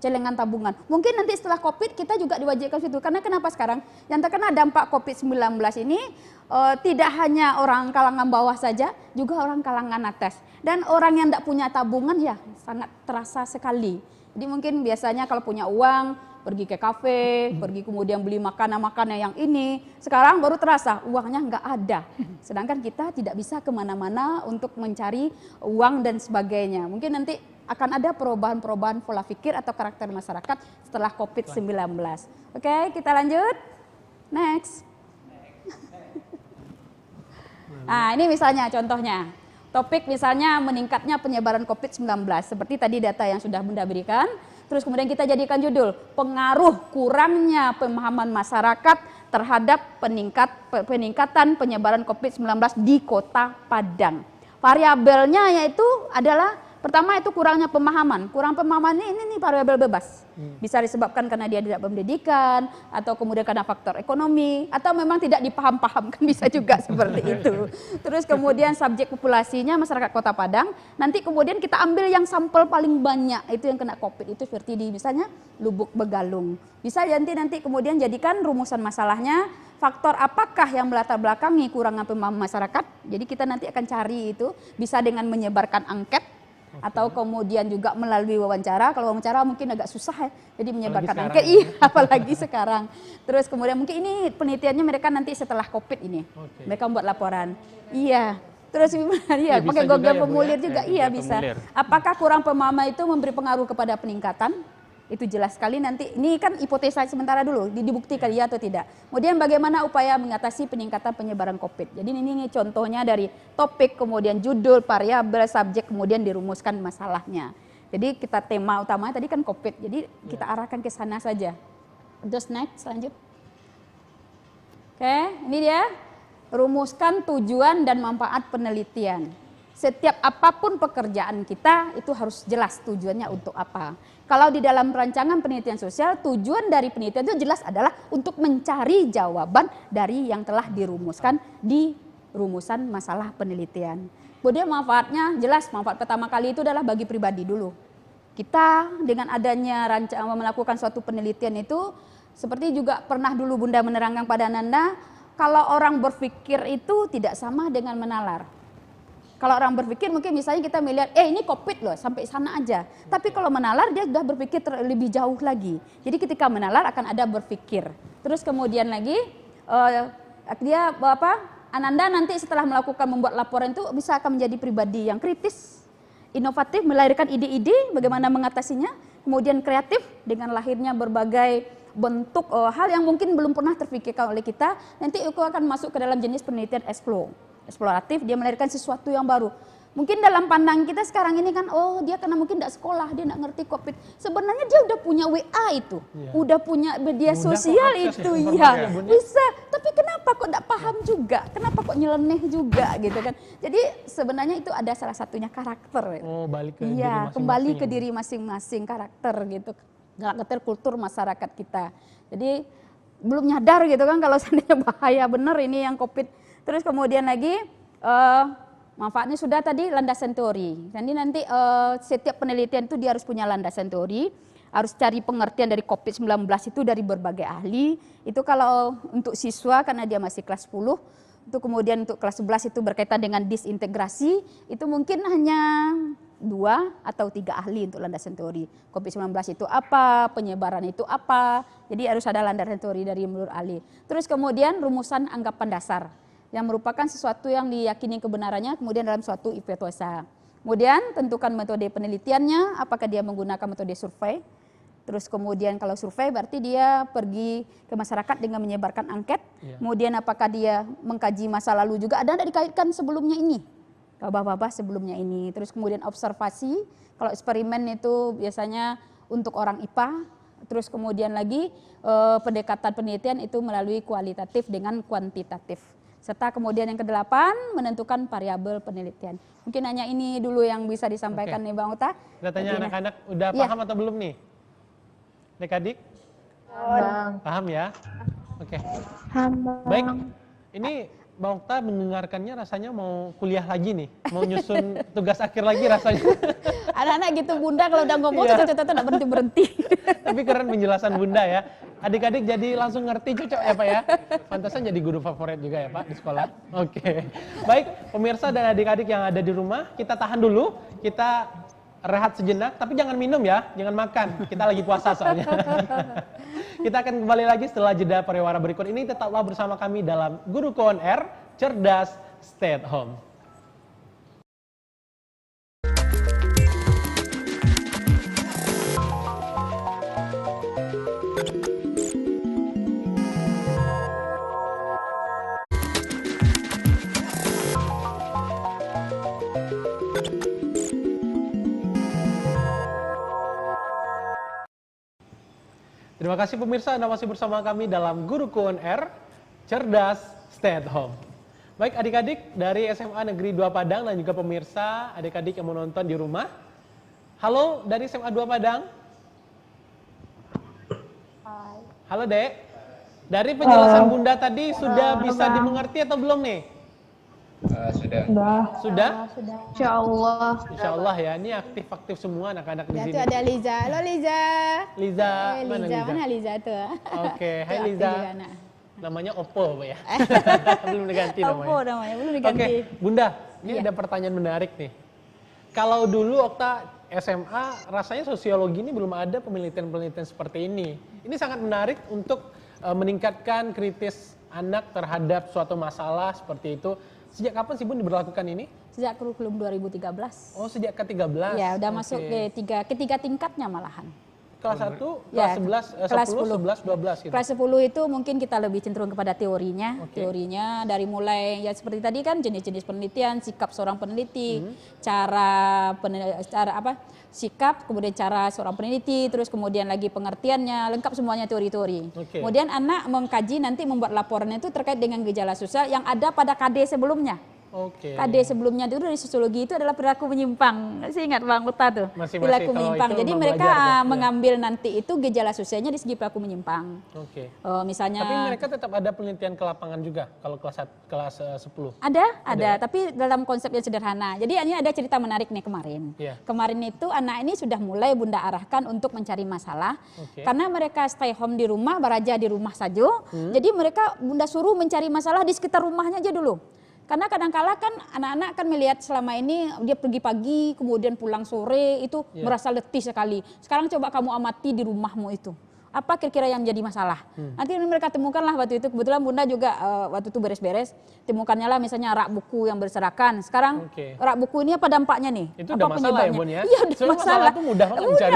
Celengan tabungan. Mungkin nanti setelah COVID kita juga diwajibkan situ. Karena kenapa sekarang? Yang terkena dampak COVID-19 ini tidak hanya orang kalangan bawah saja, juga orang kalangan atas. Dan orang yang tidak punya tabungan ya sangat terasa sekali. Jadi mungkin biasanya kalau punya uang, pergi ke kafe, pergi kemudian beli makanan-makanan yang ini. Sekarang baru terasa uangnya nggak ada. Sedangkan kita tidak bisa kemana-mana untuk mencari uang dan sebagainya. Mungkin nanti akan ada perubahan-perubahan pola pikir atau karakter masyarakat setelah COVID-19. Oke, kita lanjut. Next. Nah, ini misalnya contohnya. Topik misalnya meningkatnya penyebaran COVID-19. Seperti tadi data yang sudah Bunda berikan. Terus kemudian kita jadikan judul, pengaruh kurangnya pemahaman masyarakat terhadap peningkatan penyebaran COVID-19 di Kota Padang. Variabelnya yaitu adalah pertama itu kurangnya pemahaman. Kurang pemahaman ini variabel bebas. Bisa disebabkan karena dia tidak pendidikan, atau kemudian karena faktor ekonomi, atau memang tidak dipaham-pahamkan, bisa juga seperti itu. Terus kemudian subjek populasinya masyarakat Kota Padang. Nanti kemudian kita ambil yang sampel paling banyak, itu yang kena COVID itu seperti di misalnya Lubuk Begalung. Bisa nanti kemudian jadikan rumusan masalahnya, faktor apakah yang melatar belakangi kurangnya pemahaman masyarakat. Jadi kita nanti akan cari itu, bisa dengan menyebarkan angket, atau kemudian juga melalui wawancara. Kalau wawancara mungkin agak susah ya, jadi menyebarkan Apalagi angket, sekarang. iya, apalagi sekarang. Terus kemudian mungkin ini penelitiannya mereka nanti setelah COVID ini, mereka membuat laporan. Iya. Terus iya, bisa pakai juga Google ya, Bu, Formulir ya? juga, Ya, iya Google bisa. Formulir. Apakah kurang pemahaman itu memberi pengaruh kepada peningkatan? Itu jelas sekali nanti, ini kan hipotesa sementara dulu, dibuktikan ya atau tidak. Kemudian bagaimana upaya mengatasi peningkatan penyebaran COVID. Jadi ini contohnya dari topik, kemudian judul, variabel, subjek, kemudian dirumuskan masalahnya. Jadi kita tema utamanya tadi kan COVID, jadi kita arahkan ke sana saja. Terus next, lanjut. Oke, ini dia. Rumuskan tujuan dan manfaat penelitian. Setiap apapun pekerjaan kita itu harus jelas tujuannya untuk apa. Kalau di dalam rancangan penelitian sosial, tujuan dari penelitian itu jelas adalah untuk mencari jawaban dari yang telah dirumuskan di rumusan masalah penelitian. Kemudian manfaatnya jelas, manfaat pertama kali itu adalah bagi pribadi dulu. Kita dengan adanya melakukan suatu penelitian itu, seperti juga pernah dulu Bunda menerangkan pada Ananda, kalau orang berpikir itu tidak sama dengan menalar. Kalau orang berpikir mungkin misalnya kita melihat, ini COVID loh, sampai sana aja. Tapi kalau menalar dia sudah berpikir lebih jauh lagi. Jadi ketika menalar akan ada berpikir. Terus kemudian lagi dia Ananda nanti setelah membuat laporan itu bisa akan menjadi pribadi yang kritis, inovatif, melahirkan ide-ide bagaimana mengatasinya. Kemudian kreatif dengan lahirnya berbagai bentuk hal yang mungkin belum pernah terpikirkan oleh kita. Nanti itu akan masuk ke dalam jenis penelitian eksploratif, dia melahirkan sesuatu yang baru. Mungkin dalam pandang kita sekarang ini kan, dia karena mungkin tidak sekolah, dia tidak ngerti COVID. Sebenarnya dia udah punya WA itu, udah punya media sosial itu, iya bisa. Tapi kenapa kok tidak paham juga? Kenapa kok nyeleneh juga gitu kan? Jadi sebenarnya itu ada salah satunya karakter. Balik ke diri masing-masing. Kembali ke diri masing-masing, karakter gitu, karakter kultur masyarakat kita. Jadi belum nyadar gitu kan kalau seandainya bahaya bener ini yang COVID. Terus kemudian lagi manfaatnya sudah tadi landasan teori. Jadi nanti setiap penelitian itu dia harus punya landasan teori, harus cari pengertian dari COVID-19 itu dari berbagai ahli. Itu kalau untuk siswa karena dia masih kelas 10, itu kemudian untuk kelas 11 itu berkaitan dengan disintegrasi, itu mungkin hanya 2 atau 3 ahli untuk landasan teori. COVID-19 itu apa, penyebaran itu apa, jadi harus ada landasan teori dari menurut ahli. Terus kemudian rumusan anggapan dasar, yang merupakan sesuatu yang diyakini kebenarannya kemudian dalam suatu hipotesa. Kemudian tentukan metode penelitiannya, apakah dia menggunakan metode survei. Terus kemudian kalau survei berarti dia pergi ke masyarakat dengan menyebarkan angket. Kemudian apakah dia mengkaji masa lalu juga, ada dikaitkan sebelumnya ini, wabah-wabah sebelumnya ini. Terus kemudian observasi, kalau eksperimen itu biasanya untuk orang IPA. Terus kemudian lagi pendekatan penelitian itu melalui kualitatif dengan kuantitatif. Serta kemudian yang ke-8 menentukan variabel penelitian. Mungkin hanya ini dulu yang bisa disampaikan nih Bang Uta. Kita tanya anak-anak udah paham atau belum nih? Adik-adik? Paham ya? Oke. Baik, ini Bang Okta mendengarkannya rasanya mau kuliah lagi nih, mau nyusun tugas akhir lagi rasanya. Anak-anak gitu Bunda kalau udah ngomong tidak berhenti-berhenti. Tapi keren penjelasan Bunda ya. Adik-adik jadi langsung ngerti, cocok ya Pak ya. Pantasan jadi guru favorit juga ya Pak di sekolah. Oke. Baik, pemirsa dan adik-adik yang ada di rumah, kita tahan dulu. Kita rehat sejenak, tapi jangan minum ya, jangan makan. Kita lagi puasa soalnya. Kita akan kembali lagi setelah jeda pariwara berikut ini. Tetaplah bersama kami dalam Guruku On Air, cerdas, stay at home. Terima kasih pemirsa, Anda masih bersama kami dalam Guruku On Air, cerdas, stay at home. Baik adik-adik dari SMA Negeri 2 Padang dan juga pemirsa, adik-adik yang menonton di rumah. Halo dari SMA 2 Padang. Hai. Halo Dek. Dari penjelasan Bunda tadi sudah bisa dimengerti atau belum nih? Sudah. Sudah? Sudah. Insya Allah. Insya Allah ya, ini aktif-aktif semua anak-anak di Ya sini. tuh ada Liza. Halo Liza. Liza, Liza, Liza? mana Liza tuh? Oke, hai Tuh, Liza. aktif juga, nak. Namanya Oppo Pak ya. Belum diganti namanya. Apa namanya? Belum diganti. Oke, Bunda, ini ada pertanyaan menarik nih. Kalau dulu Okta SMA, rasanya sosiologi ini belum ada penelitian-penelitian seperti ini. Ini sangat menarik untuk meningkatkan kritis anak terhadap suatu masalah seperti itu. Sejak kapan sih Bun diberlakukan ini? Sejak kurikulum 2013. Oh, sejak ke-13? Ya, udah masuk ketiga tingkatnya malahan. Kelas 1, Ya, kelas 11, kelas 10, 11, 12 gitu. Kelas 10 itu mungkin kita lebih cenderung kepada teorinya. Teorinya dari mulai ya seperti tadi kan jenis-jenis penelitian, sikap seorang peneliti, cara sikap, kemudian cara seorang peneliti, terus kemudian lagi pengertiannya, lengkap semuanya teori-teori. Kemudian anak mengkaji nanti membuat laporannya itu terkait dengan gejala sosial yang ada pada KD sebelumnya. KD sebelumnya itu dari sosiologi itu adalah perilaku menyimpang. Saya ingat Bang Uta tuh, perilaku menyimpang. Jadi mereka mengambil nanti itu gejala sosialnya di segi perilaku menyimpang. Misalnya. Tapi mereka tetap ada penelitian ke lapangan juga kalau kelas 10. Ada, tapi dalam konsep yang sederhana. Jadi ini ada cerita menarik nih kemarin. Kemarin itu anak ini sudah mulai Bunda arahkan untuk mencari masalah. Karena mereka stay home di rumah, beraja di rumah saja. Jadi mereka Bunda suruh mencari masalah di sekitar rumahnya aja dulu. Karena kadang-kala kan anak-anak kan melihat selama ini dia pergi pagi kemudian pulang sore itu merasa letih sekali. Sekarang coba kamu amati di rumahmu itu. Apa kira-kira yang menjadi masalah? Nanti mereka temukanlah waktu itu. Kebetulan Bunda juga waktu itu beres-beres. Temukannya lah misalnya rak buku yang berserakan. Sekarang rak buku ini apa dampaknya nih? Itu apa udah masalah ya Bun ya? Iya udah masalah. Itu mudah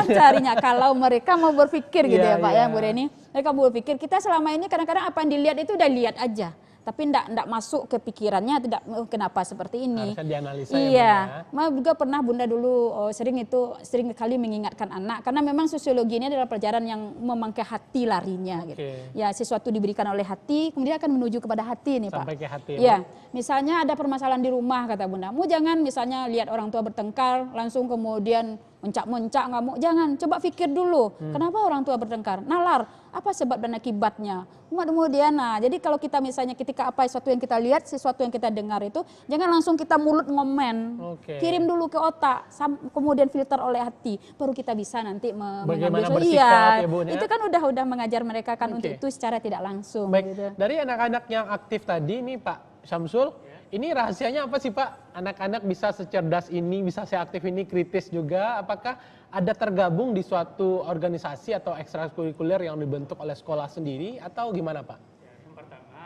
carinya. Kalau mereka mau berpikir gitu ya Pak ya Bu Reni. Mereka berpikir kita selama ini kadang-kadang apa yang dilihat itu udah lihat aja. Tapi enggak masuk ke pikirannya, tidak kenapa seperti ini. Harusnya dianalisa ya Bunda. Juga pernah Bunda dulu sering kali mengingatkan anak karena memang sosiologi ini adalah pelajaran yang memang ke hati larinya gitu. Ya sesuatu diberikan oleh hati kemudian akan menuju kepada hati nih Pak. Sampai ke hati. Ya, misalnya ada permasalahan di rumah kata Bunda. Jangan misalnya lihat orang tua bertengkar langsung kemudian mencak-mencak ngamuk, jangan, coba pikir dulu kenapa orang tua bertengkar, nalar apa sebab dan akibatnya. Kemudian jadi kalau kita misalnya ketika apa sesuatu yang kita lihat, sesuatu yang kita dengar itu jangan langsung kita mulut ngomen, kirim dulu ke otak, kemudian filter oleh hati, baru kita bisa nanti bagaimana bersikap ya Bun ya? Itu kan udah mengajar mereka kan untuk itu secara tidak langsung. Baik, gitu. Dari anak-anak yang aktif tadi nih Pak Syamsul, ini rahasianya apa sih Pak? Anak-anak bisa secerdas ini, bisa seaktif ini, kritis juga. Apakah ada tergabung di suatu organisasi atau ekstrakurikuler yang dibentuk oleh sekolah sendiri atau gimana Pak? Yang pertama,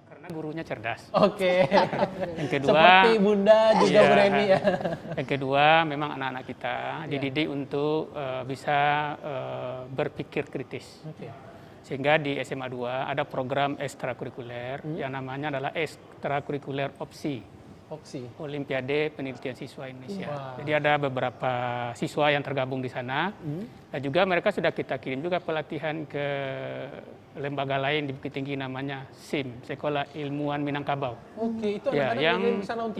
karena gurunya cerdas. Yang kedua, seperti Bunda juga Bu Reni ya. Yang kedua, memang anak-anak kita dididik untuk bisa berpikir kritis. Sehingga di SMA 2 ada program ekstrakurikuler yang namanya adalah ekstrakurikuler OPSI. Olimpiade Penelitian Siswa Indonesia. Jadi ada beberapa siswa yang tergabung di sana. Dan juga mereka sudah kita kirim juga pelatihan ke lembaga lain di Bukit Tinggi namanya SIM, Sekolah Ilmuwan Minangkabau. Itu anak-anak yang di sana untuk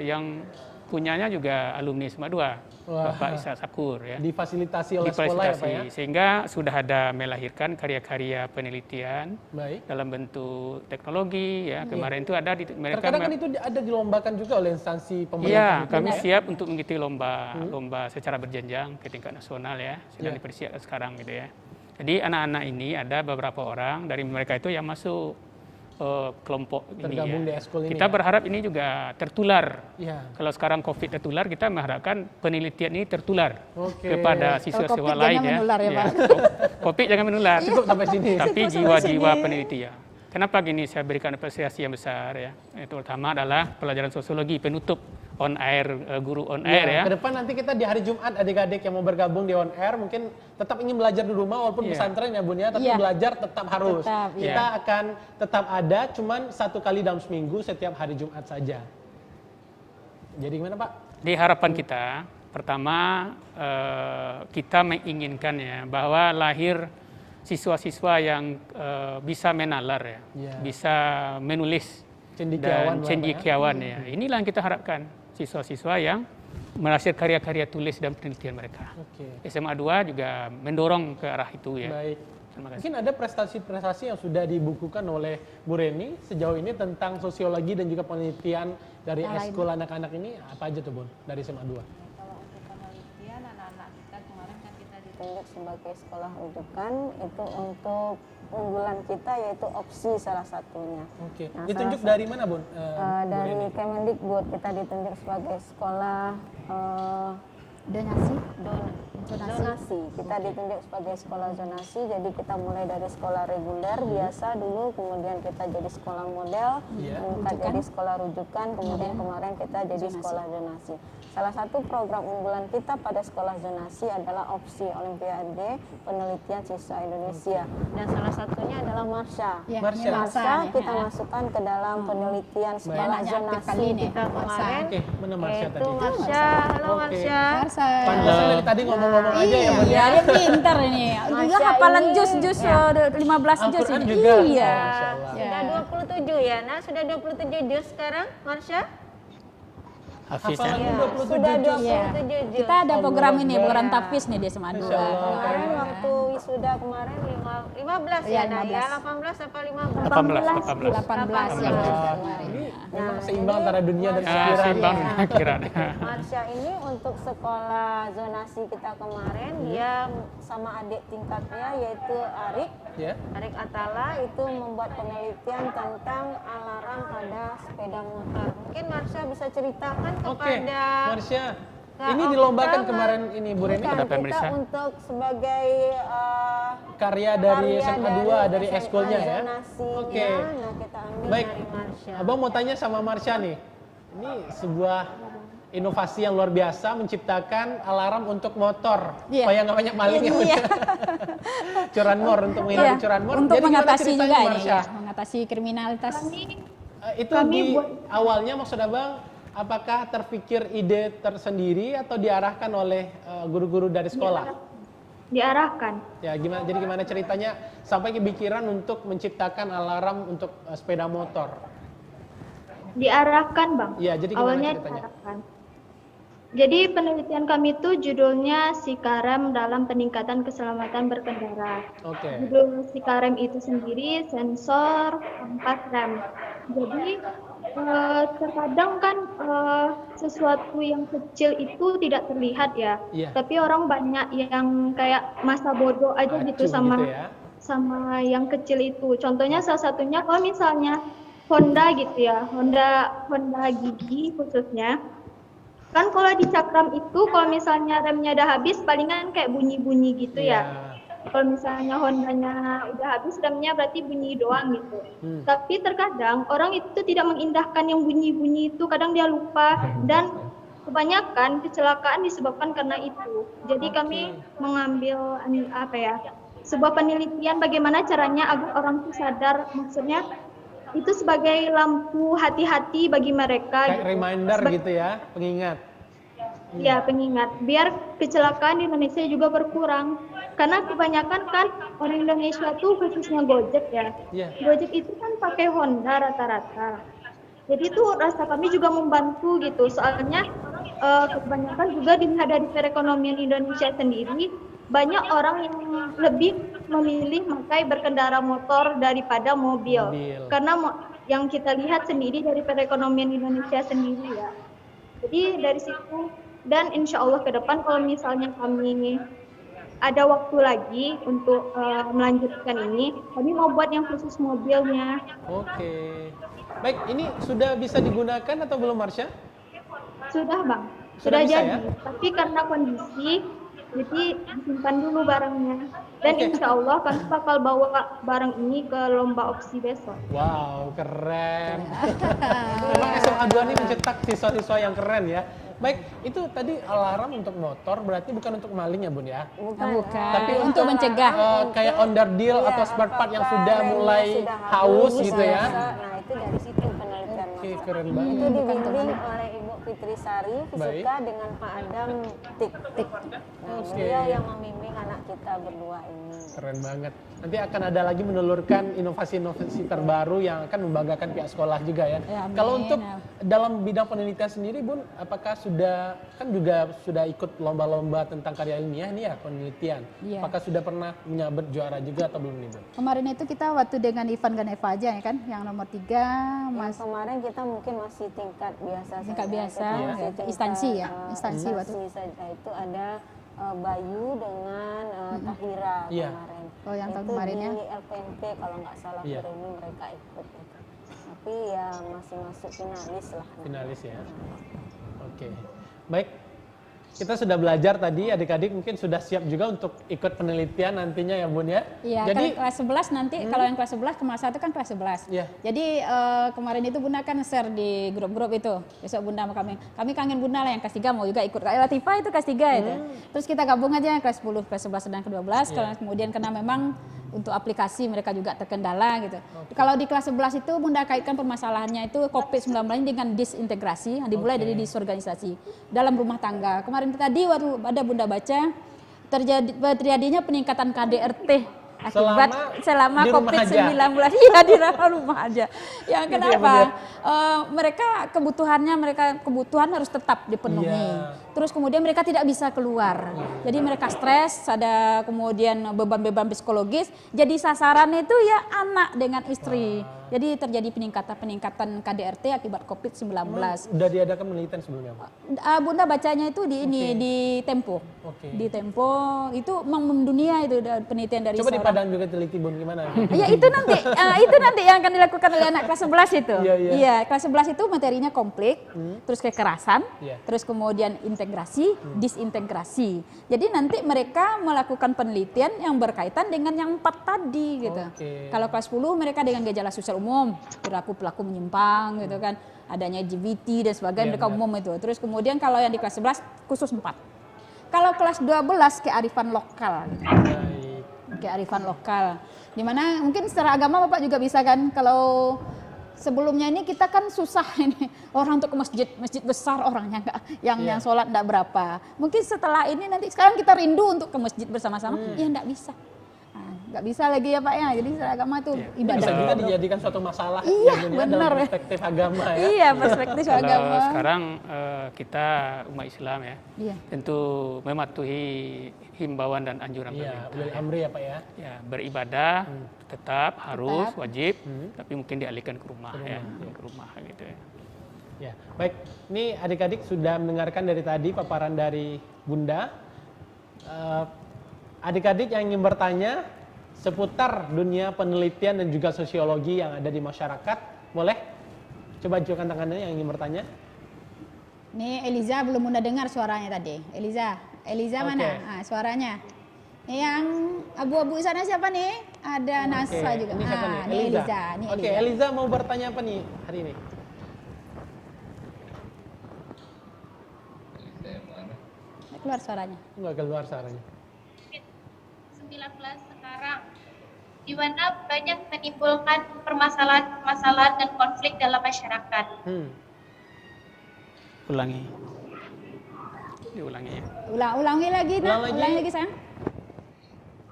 yang punyanya juga alumni SMA 2. Bapak Isa Sakur ya. Difasilitasi oleh sekolah ya Pak ya? Sehingga sudah ada melahirkan karya-karya penelitian dalam bentuk teknologi ya. Kemarin itu ada di mereka. Terkadang kan itu ada dilombakan juga oleh instansi pemerintah. Iya, kami siap untuk mengikuti lomba secara berjenjang ke tingkat nasional ya. Sedang dipersiapkan sekarang gitu ya. Jadi anak-anak ini ada beberapa orang dari mereka itu yang masuk kelompok tergabung ini, di eskul ini. Kita berharap ini juga tertular. Kalau sekarang COVID tertular, kita mengharapkan penelitian ini tertular kepada siswa-siswa lain ya. COVID jangan menular. Cukup sampai sini. Tapi jiwa-jiwa penelitian. Kenapa gini saya berikan apresiasi yang besar ya? Itu utama adalah pelajaran sosiologi penutup on air, guru on air ya. Ke depan nanti kita di hari Jumat adik-adik yang mau bergabung di on air mungkin tetap ingin belajar di rumah walaupun pesantren ya Bun ya, tapi belajar tetap harus. Kita akan tetap ada cuman 1 kali dalam seminggu setiap hari Jumat saja. Jadi gimana Pak? Di harapan kita pertama kita menginginkan ya bahwa lahir siswa-siswa yang bisa menalar ya, bisa menulis dan cendekiawan ya. Inilah yang kita harapkan, siswa-siswa yang menghasilkan karya-karya tulis dan penelitian mereka. SMA 2 juga mendorong ke arah itu ya. Baik. Mungkin ada prestasi-prestasi yang sudah dibukukan oleh Bu Reni sejauh ini tentang sosiologi dan juga penelitian dari eskul anak-anak ini, apa aja tuh Bun dari SMA 2? Kalau untuk penelitian anak-anak kita kemarin kan kita di ditunjuk sebagai sekolah rujukan itu untuk unggulan kita, yaitu opsi salah satunya. Oke. Nah, Ditunjuk salah dari mana, Bun? dari Kemendikbud kita ditunjuk sebagai sekolah Donasi. zonasi. Kita ditunjuk sebagai sekolah zonasi, jadi kita mulai dari sekolah reguler biasa dulu, kemudian kita jadi sekolah model, meningkat jadi sekolah rujukan, kemudian kemarin kita jadi sekolah zonasi. Salah satu program unggulan kita pada sekolah zonasi adalah opsi Olimpiade Penelitian Siswa Indonesia, dan salah satunya adalah Marsha. Ya, Marsha kita masukkan ke dalam penelitian sekolah Anaknya aktif zonasi kali ini, kita kemarin. Oke, mana Marsha Itu tadi? Marsha, halo Oke. Marsha. Pantesan dari tadi ngomong-ngomong aja ya, Bun Iya, ya. dia pintar ini. Juga Masya hafalan ini, jus 15 jus Al-Quran ini. juga. Iya. Masya Allah. Sudah 27 ya, nah sudah 27 juz sekarang, Marsha? Hafiz Hafalan ya. 27 Sudah juz. 27 juz. Kita ada program ini, Iya. program tahfiz nih dia sama Masya dua. Allah. Kemarin waktu wisuda kemarin 15 Iya, ya, Nah ya, 15. 18 apa 15? 18. 18 ya. Ini memang seimbang antara dunia dan Ah, pikiran. seimbang kira. Marsha ini untuk sekolah zonasi kita kemarin, dia sama adik tingkatnya yaitu Arik. Ya. Arik Atala itu membuat penelitian tentang alarm pada sepeda motor. Mungkin Marsha bisa ceritakan Oke, kepada Marsha. Kak Ini Okta, dilombakan kemarin ini, Bu Reni. Bukan, Ada kita pemirsa. untuk sebagai Karya dari karya SMA 2 dari SMA eskulnya ya. zonasinya. Oke. Nah, kita ambil Baik. dari Marsha. Abang mau tanya sama Marsha nih. Ini sebuah inovasi yang luar biasa menciptakan alarm untuk motor Iya. supaya nggak banyak maling ya. Iya. Curanmor untuk menghindari curanmor. Untuk Jadi gimana mengatasi ceritanya, juga ini Marsha? ya, mengatasi kriminalitas. Itu di awalnya maksud abang, apakah terpikir ide tersendiri atau diarahkan oleh guru-guru dari sekolah? Diarahkan. Ya gimana? Jadi gimana ceritanya sampai kepikiran untuk menciptakan alarm untuk sepeda motor? Diarahkan, Bang. Iya, jadi gimana Awalnya ceritanya? diarahkan. Jadi penelitian kami itu judulnya Sikarem dalam peningkatan keselamatan berkendara. Oke. Judul Sikarem itu sendiri sensor tempat rem. Jadi terkadang kan sesuatu yang kecil itu tidak terlihat ya. Iya. Tapi orang banyak yang kayak masa bodoh aja Acuh gitu sama gitu ya. sama yang kecil itu. Contohnya salah satunya kalau misalnya Honda gitu ya, Honda gigi khususnya. Kan kalau di cakram itu kalau misalnya remnya udah habis palingan kayak bunyi-bunyi gitu ya. Kalau misalnya Hondanya udah habis remnya berarti bunyi doang gitu. Tapi terkadang orang itu tidak mengindahkan yang bunyi-bunyi itu, kadang dia lupa dan kebanyakan kecelakaan disebabkan karena itu. Jadi kami mengambil sebuah penelitian bagaimana caranya agar orang itu sadar, maksudnya itu sebagai lampu hati-hati bagi mereka. Kayak gitu. reminder gitu ya, pengingat. Ya, pengingat. Biar kecelakaan di Indonesia juga berkurang. Karena kebanyakan kan orang Indonesia tuh khususnya Gojek ya. Iya. Gojek itu kan pakai Honda rata-rata. Jadi tuh rasa kami juga membantu gitu. Soalnya kebanyakan juga dilihat dari perekonomian Indonesia sendiri, banyak orang yang lebih memilih memakai berkendara motor daripada mobil. Karena yang kita lihat sendiri dari perekonomian Indonesia sendiri ya. Jadi dari situ, dan insya Allah ke depan kalau misalnya kami ada waktu lagi untuk melanjutkan ini, kami mau buat yang khusus mobilnya. Oke. Baik, ini sudah bisa digunakan atau belum, Marsha? Sudah, Bang. Sudah bisa, jadi. ya? Tapi karena kondisi, jadi disimpan dulu barangnya. Dan insya Allah kami bakal bawa barang ini ke lomba opsi besok. Wow, keren. Memang SMA 2 ini mencetak siswa-siswa yang keren ya. Baik, itu tadi alarm untuk motor berarti bukan untuk maling ya, Bun ya? Bukan. Tapi Untuk mencegah. kayak onderdil atau spare part yang sudah mulai haus gitu ya. Nah, itu dari situ penelitian Oke, Marsha. keren Itu banget. dibimbing oleh Ibu Fitri Sari, Baik. Fisika dengan Pak Adam Tik. Nah, Oke. beliau yang membimbing anak kita berdua ini. Keren banget. Nanti akan ada lagi menelurkan inovasi-inovasi terbaru yang akan membanggakan pihak sekolah juga ya. Ya, amin. Kalau untuk dalam bidang penelitian sendiri, Bun, apakah sudah ikut lomba-lomba tentang karya ilmiah nih ya, penelitian? Iya. Apakah sudah pernah menyabet juara juga atau belum nih, Bun? Kemarin itu kita waktu dengan Ivan dan Eva aja ya kan, yang nomor 3 Mas kemarin kita mungkin masih tingkat biasa Tingkat saja. biasa, Kita ya. masih tingkat, Instansi ya, instansi waktu. saja. Itu ada Bayu dengan Tahira Iya. kemarin. Oh, yang tahun Itu kemarin ya. di LPMP kalau nggak salah Iya. ini mereka ikut gitu. Tapi ya masih masuk finalis lah. Finalis ya. Oke. Baik. Kita sudah belajar tadi, adik-adik mungkin sudah siap juga untuk ikut penelitian nantinya ya Bun ya. Iya, Jadi kelas 11 nanti kalau yang kelas 11 kelas 1 kan kelas 11. Iya. Jadi kemarin itu Bunda kan share di grup-grup itu. Besok Bunda sama kami kangen Bunda lah yang kelas 3 mau juga ikut. Kayak Latifah itu kelas 3 itu. Terus kita gabung aja yang kelas 10, kelas 11 dan ke-12 kemudian karena memang untuk aplikasi mereka juga terkendala gitu. Kalau di kelas 11 itu Bunda kaitkan permasalahannya itu COVID-19 dengan disintegrasi, dimulai dari disorganisasi dalam rumah tangga. Kemarin tadi waktu ada Bunda baca terjadinya peningkatan KDRT akibat selama di rumah COVID-19. Iya, di rumah aja. Yang kenapa? Mereka kebutuhan harus tetap dipenuhi. Iya. Terus kemudian mereka tidak bisa keluar. Jadi mereka stres, ada kemudian beban-beban psikologis. Jadi sasarannya itu ya anak dengan istri. Jadi terjadi peningkatan KDRT akibat COVID-19. udah diadakan penelitian sebelumnya, Pak? Bunda bacanya itu di Tempo. Oke. Di Tempo itu memang mendunia itu penelitian dari Coba di seorang. Padang juga teliti Bun gimana? Ya itu nanti yang akan dilakukan oleh anak kelas 11 itu. Iya, iya. Iya, kelas 11 itu materinya konflik, terus kekerasan, Iya. terus kemudian integrasi, disintegrasi. Jadi nanti mereka melakukan penelitian yang berkaitan dengan yang 4 tadi gitu. Oke. Kalau kelas 10 mereka dengan gejala sosial umum, perilaku menyimpang gitu kan, adanya LGBT dan sebagainya Iya, mereka benar. umum itu. Terus kemudian kalau yang di kelas 11 khusus 4. Kalau kelas 12 kearifan lokal gitu. Baik. Kearifan lokal. Dimana mungkin secara agama Bapak juga bisa kan, kalau sebelumnya ini kita kan susah ini orang untuk ke masjid besar orangnya enggak, yang sholat enggak berapa. Mungkin setelah ini nanti sekarang kita rindu untuk ke masjid bersama-sama, ya enggak bisa. Nggak bisa lagi ya Pak ya, jadi secara agama tuh ibadah. Bisa juga dijadikan suatu masalah Iya, ya, Bun, ya, benar dalam ya. perspektif agama ya. Iya, perspektif Kalau agama. sekarang kita umat Islam ya, Iya. tentu mematuhi himbauan dan anjuran Iya, pemerintah. ulil amri ya Pak ya. Ya, beribadah tetap harus wajib, tapi mungkin dialihkan ke rumah ya, ke rumah gitu ya. Ya, baik. Ini adik-adik sudah mendengarkan dari tadi paparan dari Bunda. Adik-adik yang ingin bertanya seputar dunia penelitian dan juga sosiologi yang ada di masyarakat, boleh coba ajukan tangannya yang ingin bertanya. Nih Eliza belum udah dengar suaranya tadi. Eliza mana? Oke. Ah, suaranya. Nih yang abu-abu sana siapa nih? Ada Nasa juga. Ini siapa nih? Nih Eliza. Nih Oke, Eliza. Eliza mau bertanya apa nih hari ini? Keluar suaranya. Enggak keluar suaranya. 19 sekarang, di mana banyak menimbulkan permasalahan-permasalahan dan konflik dalam masyarakat. Ulangi. Diulangi ya. Ulangi lagi, Ulang Nak. lagi. Ulangi lagi sayang.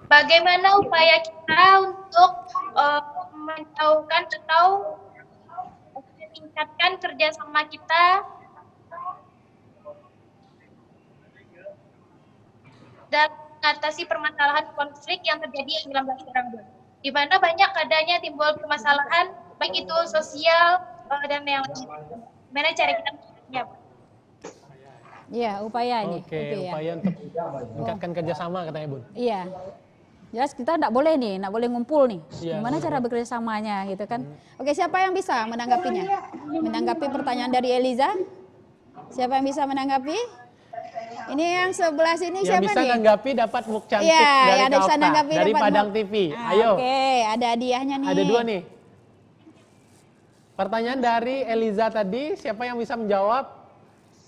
Bagaimana upaya kita untuk menjauhkan atau meningkatkan kerjasama kita dan mengatasi permasalahan konflik yang terjadi 19 sekarang, Bu. Di mana banyak adanya timbul permasalahan, baik itu sosial dan yang lain. Gimana cara kita mengatasinya, Bu? Iya, upaya ini. Oke, upaya untuk meningkatkan kerjasama katanya Bun. Iya. Jelas kita enggak boleh ngumpul nih. Iya, Gimana cara bekerjasamanya gitu kan. Oke, siapa yang bisa menanggapinya? Menanggapi pertanyaan dari Eliza? Siapa yang bisa menanggapi? Ini yang sebelah sini Yang siapa bisa nih? menanggapi dapat muk cantik Iya, dari yang bisa Kaokta, nanggapi dari dapat Padang muk. TV. Ayo. Oke, ada hadiahnya nih. Ada 2 nih. Pertanyaan dari Eliza tadi, siapa yang bisa menjawab?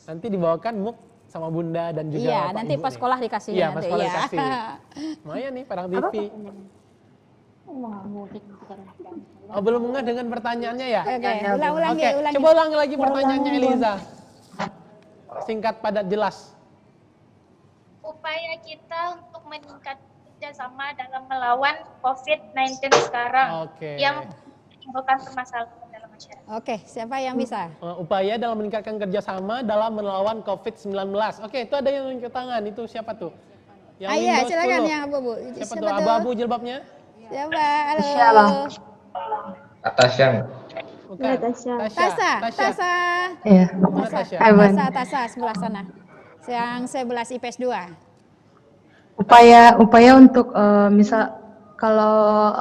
Nanti dibawakan muk sama Bunda dan juga Iya, Bapak nanti Ibu pas nih. sekolah dikasih Iya, nanti, pas sekolah iya. dikasih. Lumayan nih Padang TV. Oh, belum ngeh dengan pertanyaannya ya? Oke, ulang-ulang Oke, ya, ulangi. coba ulangi lagi pertanyaannya Eliza. Singkat, padat, jelas. Upaya kita untuk meningkatkan kerjasama dalam melawan COVID-19 sekarang Oke. yang menimbulkan permasalahan dalam masyarakat. Oke, siapa yang bisa? Upaya dalam meningkatkan kerjasama dalam melawan COVID-19. Oke, itu ada yang angkat tangan. Itu siapa tuh? Yang Iya, Windows silakan 10. yang abu-abu. Siapa tuh? Abu-abu jilbabnya? Siapa? Halo. Atasnya. Bukan. Tasa. Iya. Mana Tasya? Hai, Bun. Tasa sebelah sana. Yang 11 IPS 2. upaya untuk misal kalau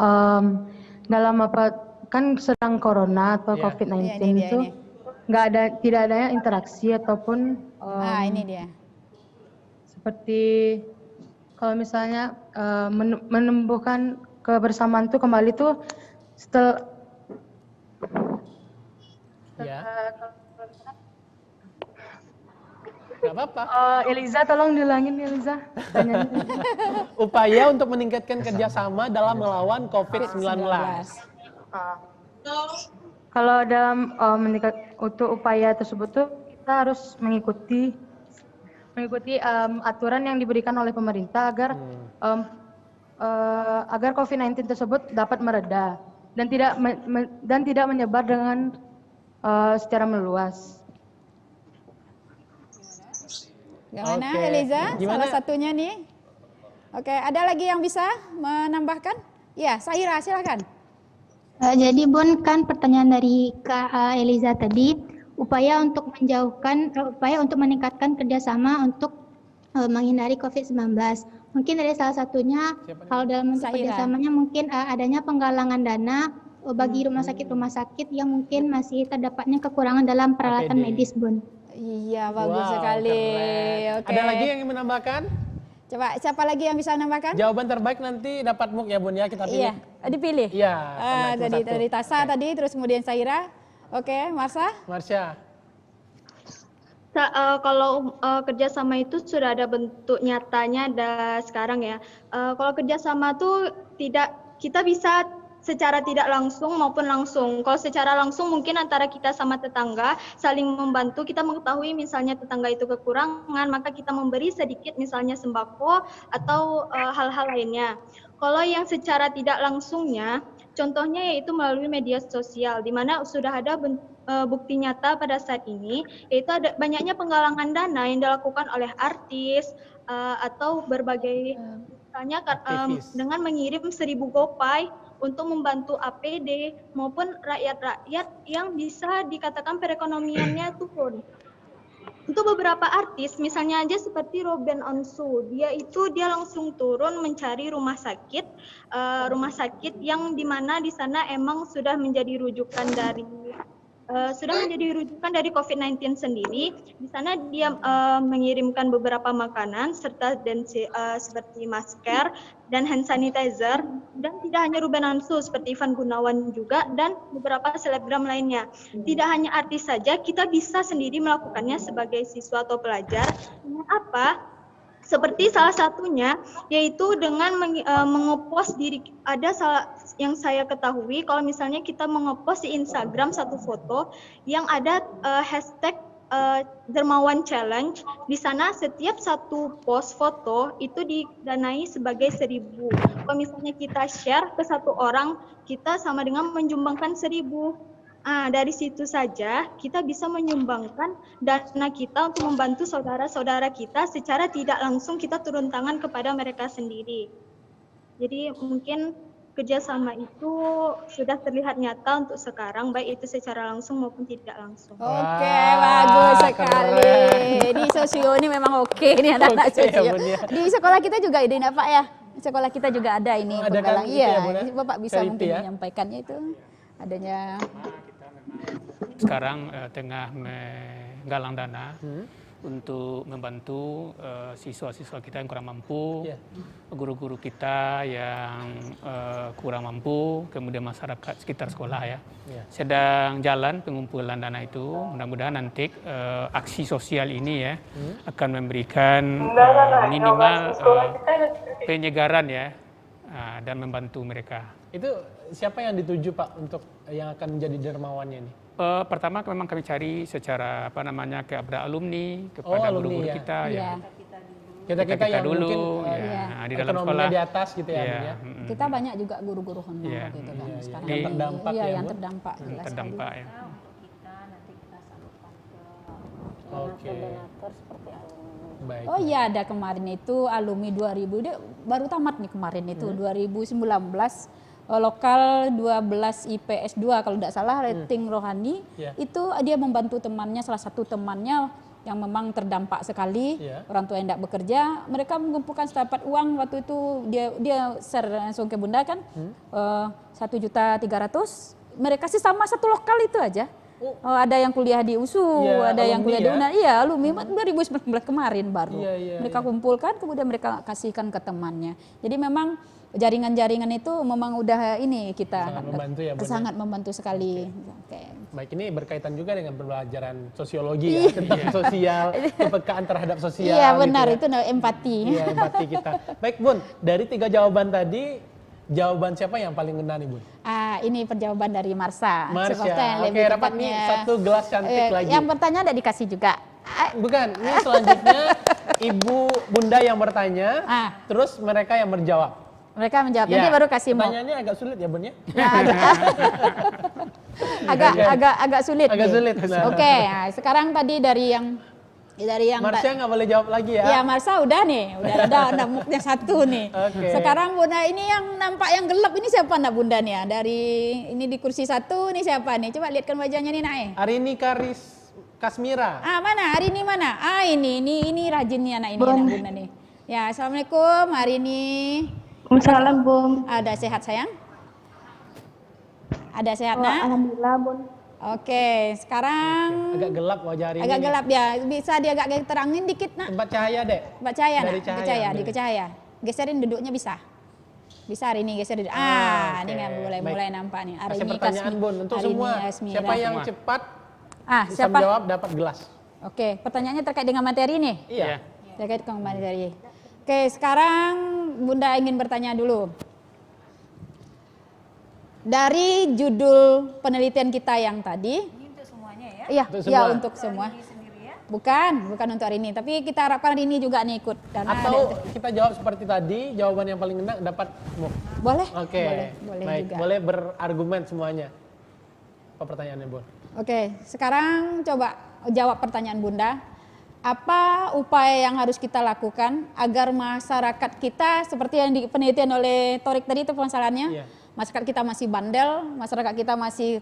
dalam kan sedang corona atau COVID-19 itu tidak adanya interaksi ataupun ini dia. Seperti kalau misalnya menumbuhkan kebersamaan itu kembali tuh setelah Gak apa-apa. Eliza, tolong diulangin Eliza. Upaya untuk meningkatkan kerjasama dalam melawan COVID-19. Kalau dalam untuk upaya tersebut tuh kita harus mengikuti aturan yang diberikan oleh pemerintah agar COVID-19 tersebut dapat mereda dan tidak menyebar dengan secara meluas. Gimana Eliza? Salah satunya nih. Oke, ada lagi yang bisa menambahkan? Ya, Sahira silakan. Jadi Bun, kan pertanyaan dari Kak Eliza tadi, upaya untuk meningkatkan kerjasama untuk menghindari COVID-19. Mungkin dari salah satunya, kalau dalam bentuk kerjasamanya mungkin adanya penggalangan dana bagi rumah sakit yang mungkin masih terdapatnya kekurangan dalam peralatan medis, Bun. Iya, bagus sekali. Oke. Ada lagi yang ingin menambahkan? Coba, siapa lagi yang bisa menambahkan? Jawaban terbaik nanti dapat MUK ya Bun ya, kita pilih. Iya, dipilih? Iya. Dari Tasa tadi, terus kemudian Sahira. Oke, Marsha. Kalau kerjasama itu sudah ada bentuk nyatanya sekarang ya. Kalau kerjasama tuh kita bisa secara tidak langsung maupun langsung. Kalau secara langsung mungkin antara kita sama tetangga saling membantu, kita mengetahui misalnya tetangga itu kekurangan, maka kita memberi sedikit misalnya sembako atau hal-hal lainnya. Kalau yang secara tidak langsungnya, contohnya yaitu melalui media sosial, di mana sudah ada bukti nyata pada saat ini, yaitu ada banyaknya penggalangan dana yang dilakukan oleh artis atau berbagai misalnya dengan mengirim 1000 gopay untuk membantu APD maupun rakyat-rakyat yang bisa dikatakan perekonomiannya turun. Untuk beberapa artis, misalnya aja seperti Robin Onsu, dia langsung turun mencari rumah sakit yang dimana di sana emang sudah menjadi rujukan dari COVID-19 sendiri. Di sana dia mengirimkan beberapa makanan serta seperti masker dan hand sanitizer, dan tidak hanya Ruben Onsu, seperti Ivan Gunawan juga dan beberapa selebgram lainnya. Tidak hanya artis saja, kita bisa sendiri melakukannya sebagai siswa atau pelajar. Dengan apa? Seperti salah satunya yaitu dengan mengepost diri. Yang saya ketahui, kalau misalnya kita mengepost di Instagram satu foto yang ada hashtag Dermawan Challenge, di sana setiap satu post foto itu didanai sebagai 1000. Kalau misalnya kita share ke satu orang, kita sama dengan menyumbangkan 1000. Dari situ saja kita bisa menyumbangkan dana kita untuk membantu saudara-saudara kita secara tidak langsung, kita turun tangan kepada mereka sendiri. Jadi mungkin kerjasama itu sudah terlihat nyata untuk sekarang, baik itu secara langsung maupun tidak langsung. Oke, bagus sekali. Ini sosio ini memang oke nih anak-anak sosio. Di sekolah kita juga ada Pak ya? Sekolah kita juga ada ini penggalang. Iya, Bapak bisa mungkin menyampaikannya itu adanya. Sekarang tengah menggalang dana untuk membantu siswa-siswa kita yang kurang mampu, guru-guru kita yang kurang mampu, kemudian masyarakat sekitar sekolah ya. Sedang jalan pengumpulan dana itu, mudah-mudahan nanti aksi sosial ini ya akan memberikan minimal penyegaran ya dan membantu mereka. Itu siapa yang dituju Pak untuk yang akan menjadi dermawannya ini? Pertama memang kami cari secara kepada alumni, kepada guru-guru kita ya. Kita yang dulu mungkin di dalam sekolah di atas gitu ya. Kita banyak juga guru-guru honor gitu kan sekarang. Yang terdampak yang terdampak. Terdampak ya. Kita salurkan ke donatur seperti alumni. Baik. Oh iya, ada kemarin itu alumni 2000, dia baru tamat nih kemarin itu 2019. Lokal 12 IPS 2 kalau tidak salah rating rohani itu dia membantu temannya, salah satu temannya yang memang terdampak sekali, orang tua yang tidak bekerja, mereka mengumpulkan sedapat uang waktu itu dia share langsung ke Bunda kan, 1.300.000, mereka sih sama satu lokal itu aja. Ada yang kuliah di USU, ada yang kuliah di UNAR, alumni 2019 kemarin baru. Mereka kumpulkan, kemudian mereka kasihkan ke temannya. Jadi memang jaringan-jaringan itu memang udah ini kita sangat membantu ya, Bunda. Sangat membantu sekali. Baik, ini berkaitan juga dengan pembelajaran sosiologi ya, tentang sosial, kepekaan terhadap sosial. Iya benar, gitu ya. itu empati. Iya, empati kita. Baik Bun, dari 3 jawaban tadi, jawaban siapa yang paling ngena nih Bun? Ini perjawaban dari Marsha. Marsha, oke, dapat nih 1 gelas cantik lagi. Yang bertanya ada dikasih juga. Bukan, ini selanjutnya Ibu Bunda yang bertanya, terus mereka yang menjawab. Mereka menjawab, nanti baru kasih mau. Pertanyaannya agak sulit ya Bun ya? agak sulit. Agak sulit. Nah. Oke, sekarang tadi dari yang Marsha nggak boleh jawab lagi ya? Ya Marsha udah nih, udah muknya 1 nih. Sekarang Bunda ini yang nampak yang gelap ini siapa nak Bunda nih ya? Dari ini di kursi 1 ini siapa nih? Coba lihatkan wajahnya nih nak. Arini Kasmira. Mana? Arini mana? Ini rajin nih anak ini anak Bunda nih. Ya, assalamualaikum Arini. Waalaikumsalam, Bun. Ada sehat sayang? Ada sehat nak? Alhamdulillah, Bun. Oke, sekarang agak gelap wajah Arini. Agak gelap ya, bisa dia agak terangin dikit nak. Tempat cahaya dek. Tempat cahaya nak, Dari di cahaya. Geserin duduknya bisa. Bisa Arini geser duduk. Ini nggak mulai nampak nih. Kasih pertanyaan Bun untuk semua. Siapa yang cepat bisa menjawab dapat gelas. Oke, pertanyaannya terkait dengan materi nih. Iya. Terkait dengan materi. Oke, sekarang Bunda ingin bertanya dulu. Dari judul penelitian kita yang tadi. Ini untuk semuanya ya? Iya, untuk semua. Bukan untuk hari ini. Tapi kita harapkan hari ini juga nih ikut. Atau kita jawab seperti tadi, jawaban yang paling enak dapat MOOC. Boleh? Oke. Boleh Baik, juga. boleh berargumen semuanya. Apa pertanyaannya, Bun? Oke, sekarang coba jawab pertanyaan Bunda. Apa upaya yang harus kita lakukan agar masyarakat kita seperti yang penelitian oleh Torik tadi itu permasalahannya, masyarakat kita masih bandel, masyarakat kita masih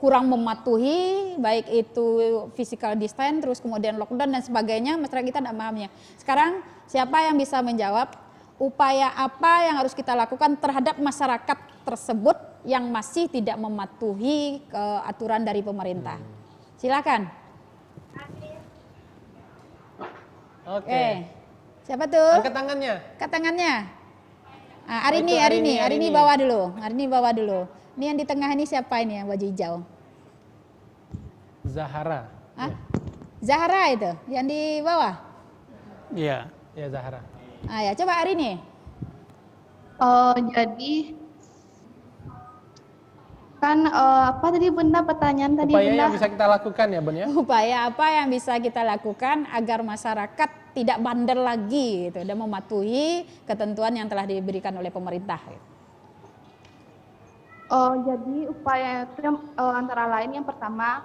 kurang mematuhi, baik itu physical distance, terus kemudian lockdown dan sebagainya, masyarakat kita tidak memahaminya. Sekarang siapa yang bisa menjawab upaya apa yang harus kita lakukan terhadap masyarakat tersebut yang masih tidak mematuhi aturan dari pemerintah? Silakan. Oke. Siapa tuh? Angkat tangannya. Angkat tangannya. Arini bawa dulu. Arini bawa dulu. Ini yang di tengah ini siapa ini yang baju hijau? Zahara. Zahra itu, yang di bawah? Iya. Ya Zahara. Ya coba Arini. Jadi kan apa tadi Bunda pertanyaan tadi Upaya Bunda? yang bisa kita lakukan ya Bun ya? Upaya apa yang bisa kita lakukan agar masyarakat tidak bandel lagi gitu, dan mematuhi ketentuan yang telah diberikan oleh pemerintah. Gitu. Jadi upaya itu antara lain yang pertama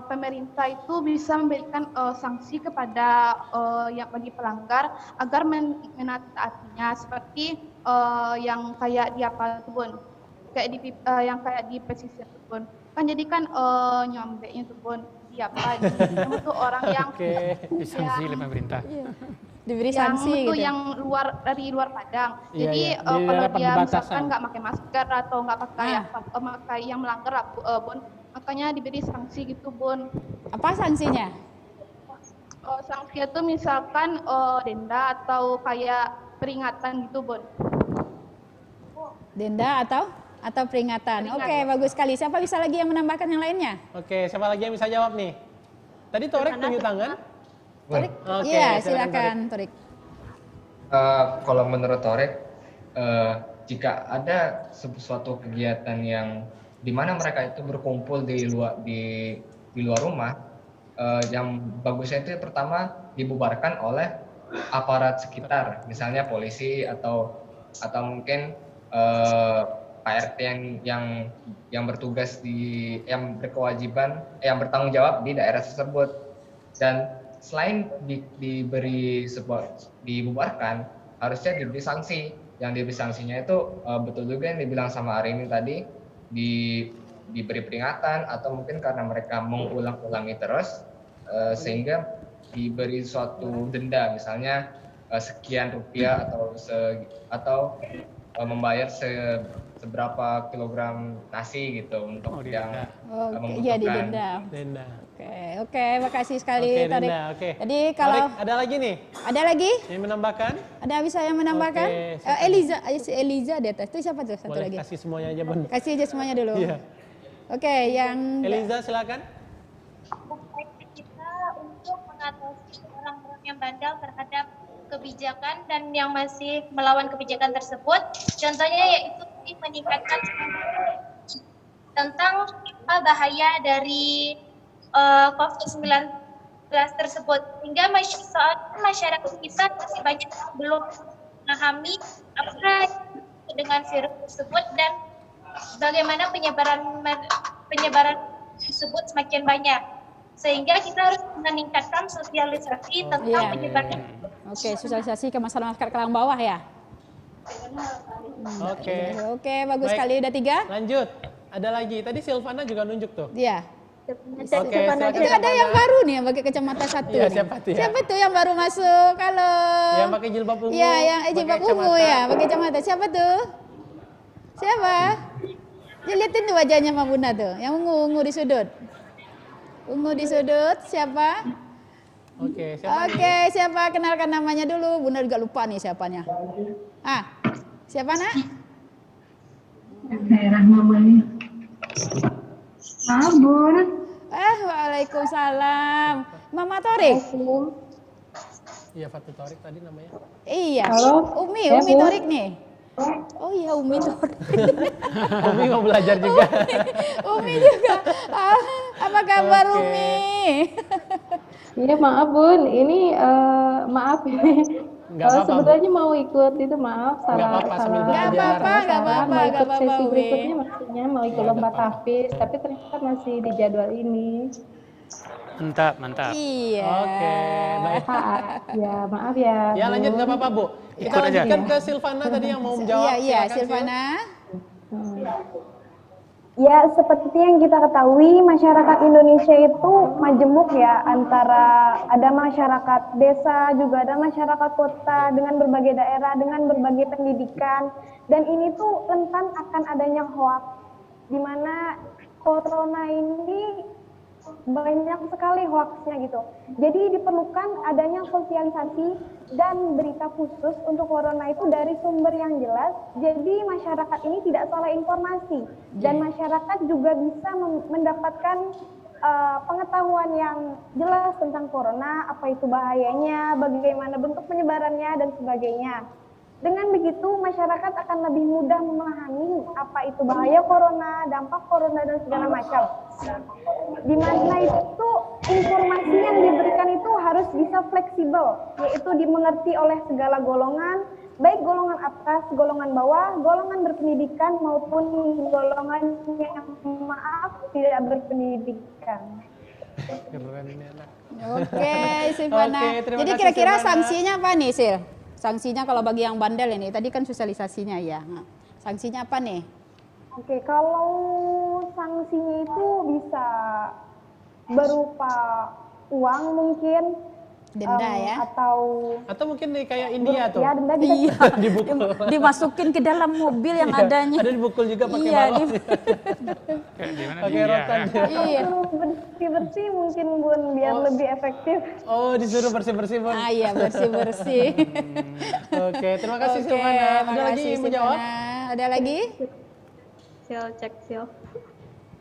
pemerintah itu bisa memberikan sanksi kepada yang bagi pelanggar agar menaatinya seperti yang kayak di apa tuh Bun? Yang kayak di pesisir tuh Bun. Kan jadi kan nyombeknya tuh Bun di apa itu orang yang disanksi oleh pemerintah. Diberi sanksi itu gitu. yang dari luar Padang. Iya, Jadi iya. kalau dia Batasan. misalkan nggak pakai masker atau nggak pakai yang melanggar Bun, makanya diberi sanksi gitu Bun. Apa sanksinya? Sanksinya tuh misalkan denda atau kayak peringatan gitu Bun. Denda atau peringatan. Oke, bagus sekali. Siapa bisa lagi yang menambahkan yang lainnya? Oke, siapa lagi yang bisa jawab nih? Tadi Torek tunjuk tangan. Torik? Oke, Iya, silakan, silakan Torik. Kalau menurut Torek, jika ada sesuatu kegiatan yang di mana mereka itu berkumpul di luar rumah, yang bagusnya itu pertama dibubarkan oleh aparat sekitar, misalnya polisi atau mungkin PRT yang bertugas yang berkewajiban, yang bertanggung jawab di daerah tersebut. Dan selain dibubarkan, harusnya diberi sanksi. Yang diberi sanksinya itu betul juga yang dibilang sama Arini tadi, diberi peringatan atau mungkin karena mereka mengulang-ulangi terus, sehingga diberi suatu denda, misalnya sekian rupiah atau membayar seberapa kilogram nasi gitu untuk yang membutuhkan. Iya, didenda. Denda. Oke, makasih sekali Oke, Tarik. Denda, oke. Jadi kalau Tarik, ada lagi nih ada lagi? yang menambahkan? Ada bisa yang menambahkan? Oke, Eliza di atas. Itu siapa tuh satu boleh lagi? kasih semuanya aja, Bun. Kasih aja semuanya dulu. Iya. Oke, yang Eliza silakan. Kita untuk mengatasi orang-orang yang bandel terhadap kebijakan dan yang masih melawan kebijakan tersebut, contohnya yaitu meningkatkan tentang apa bahaya dari COVID-19 tersebut, hingga masyarakat kita masih banyak yang belum memahami apa dengan virus tersebut dan bagaimana penyebaran tersebut semakin banyak, sehingga kita harus meningkatkan sosialisasi tentang penyebaran. Oke, sosialisasi ke masyarakat kelang bawah ya. Oke, bagus sekali. Udah 3. Lanjut. Ada lagi. Tadi Silvana juga nunjuk tuh. Iya. Oke, Itu ada yang baru nih yang pakai kacamata 1. Iya, siapa tuh ya? Siapa tuh yang baru masuk? Halo. Yang pakai jilbab ungu. Iya, yang jilbab ungu ya, pakai kacamata. Siapa tuh? Siapa? Dia liatin tuh wajahnya Mbak Bunda tuh, yang ungu di sudut. Ungu di sudut, siapa? Oke, siapa Oke, siapa? Kenalkan namanya dulu. Bunda juga lupa nih siapanya. Siapa nak? Daerah namanya. Bun. Waalaikumsalam. Mama Torik. Iya, Fatul Torik tadi namanya. Iya. Halo. Umi Ya, Bu. Torik nih. Oh iya, Umi Torik. Umi mau belajar juga. Umi juga. Apa kabar Oke. Umi? Iya maaf Bun, ini maaf ini. Nggak apa-apa, Sebenarnya mau ikut itu maaf Nggak apa-apa, sambil belajar. mau ikut nggak sesi apa-apa, Umi. berikutnya maksudnya mau ikut lomba tahfiz, tapi ternyata masih di jadwal ini. Mantap. Iya. Oke, baik. Ya maaf ya. Ya lanjut, nggak apa-apa Bu. Kita Ikut aja. lanjutkan ke Silvana tadi yang mau menjawab. Iya, Silakan, Silvana. Ya, seperti yang kita ketahui, masyarakat Indonesia itu majemuk ya, antara ada masyarakat desa, juga ada masyarakat kota dengan berbagai daerah, dengan berbagai pendidikan, dan ini tuh rentan akan adanya hoax, di mana corona ini banyak sekali hoaxnya gitu. Jadi diperlukan adanya sosialisasi dan berita khusus untuk corona itu dari sumber yang jelas. Jadi masyarakat ini tidak salah informasi dan masyarakat juga bisa mendapatkan pengetahuan yang jelas tentang corona, apa itu bahayanya, bagaimana bentuk penyebarannya dan sebagainya. Dengan begitu masyarakat akan lebih mudah memahami apa itu bahaya corona, dampak corona dan segala macam. Di mana itu informasi yang diberikan itu harus bisa fleksibel, yaitu dimengerti oleh segala golongan, baik golongan atas, golongan bawah, golongan berpendidikan maupun golongan yang tidak berpendidikan. Oke, Silvana. Oke, terima Jadi kasih, kira-kira Silvana. sanksinya apa nih, Sil? Sanksinya kalau bagi yang bandel ini, tadi kan sosialisasinya ya. Nah, sanksinya apa nih? Oke, kalau sanksinya itu bisa berupa uang mungkin, Denda ya? Atau mungkin nih kayak India tuh. Ya, denda bisa. Iya, Dibukul. dimasukin ke dalam mobil yang Iya, adanya. ada dibukul juga pakai Iya, balon. Pakai rotan. Iya. Bersih-bersih mungkin Bun, biar lebih efektif. Oh, disuruh bersih-bersih Bun. Iya, bersih-bersih. Oke, terima kasih Oke, Silvana. Ada lagi makasih, yang mau jawab? Silvana. Ada lagi? Cek sil.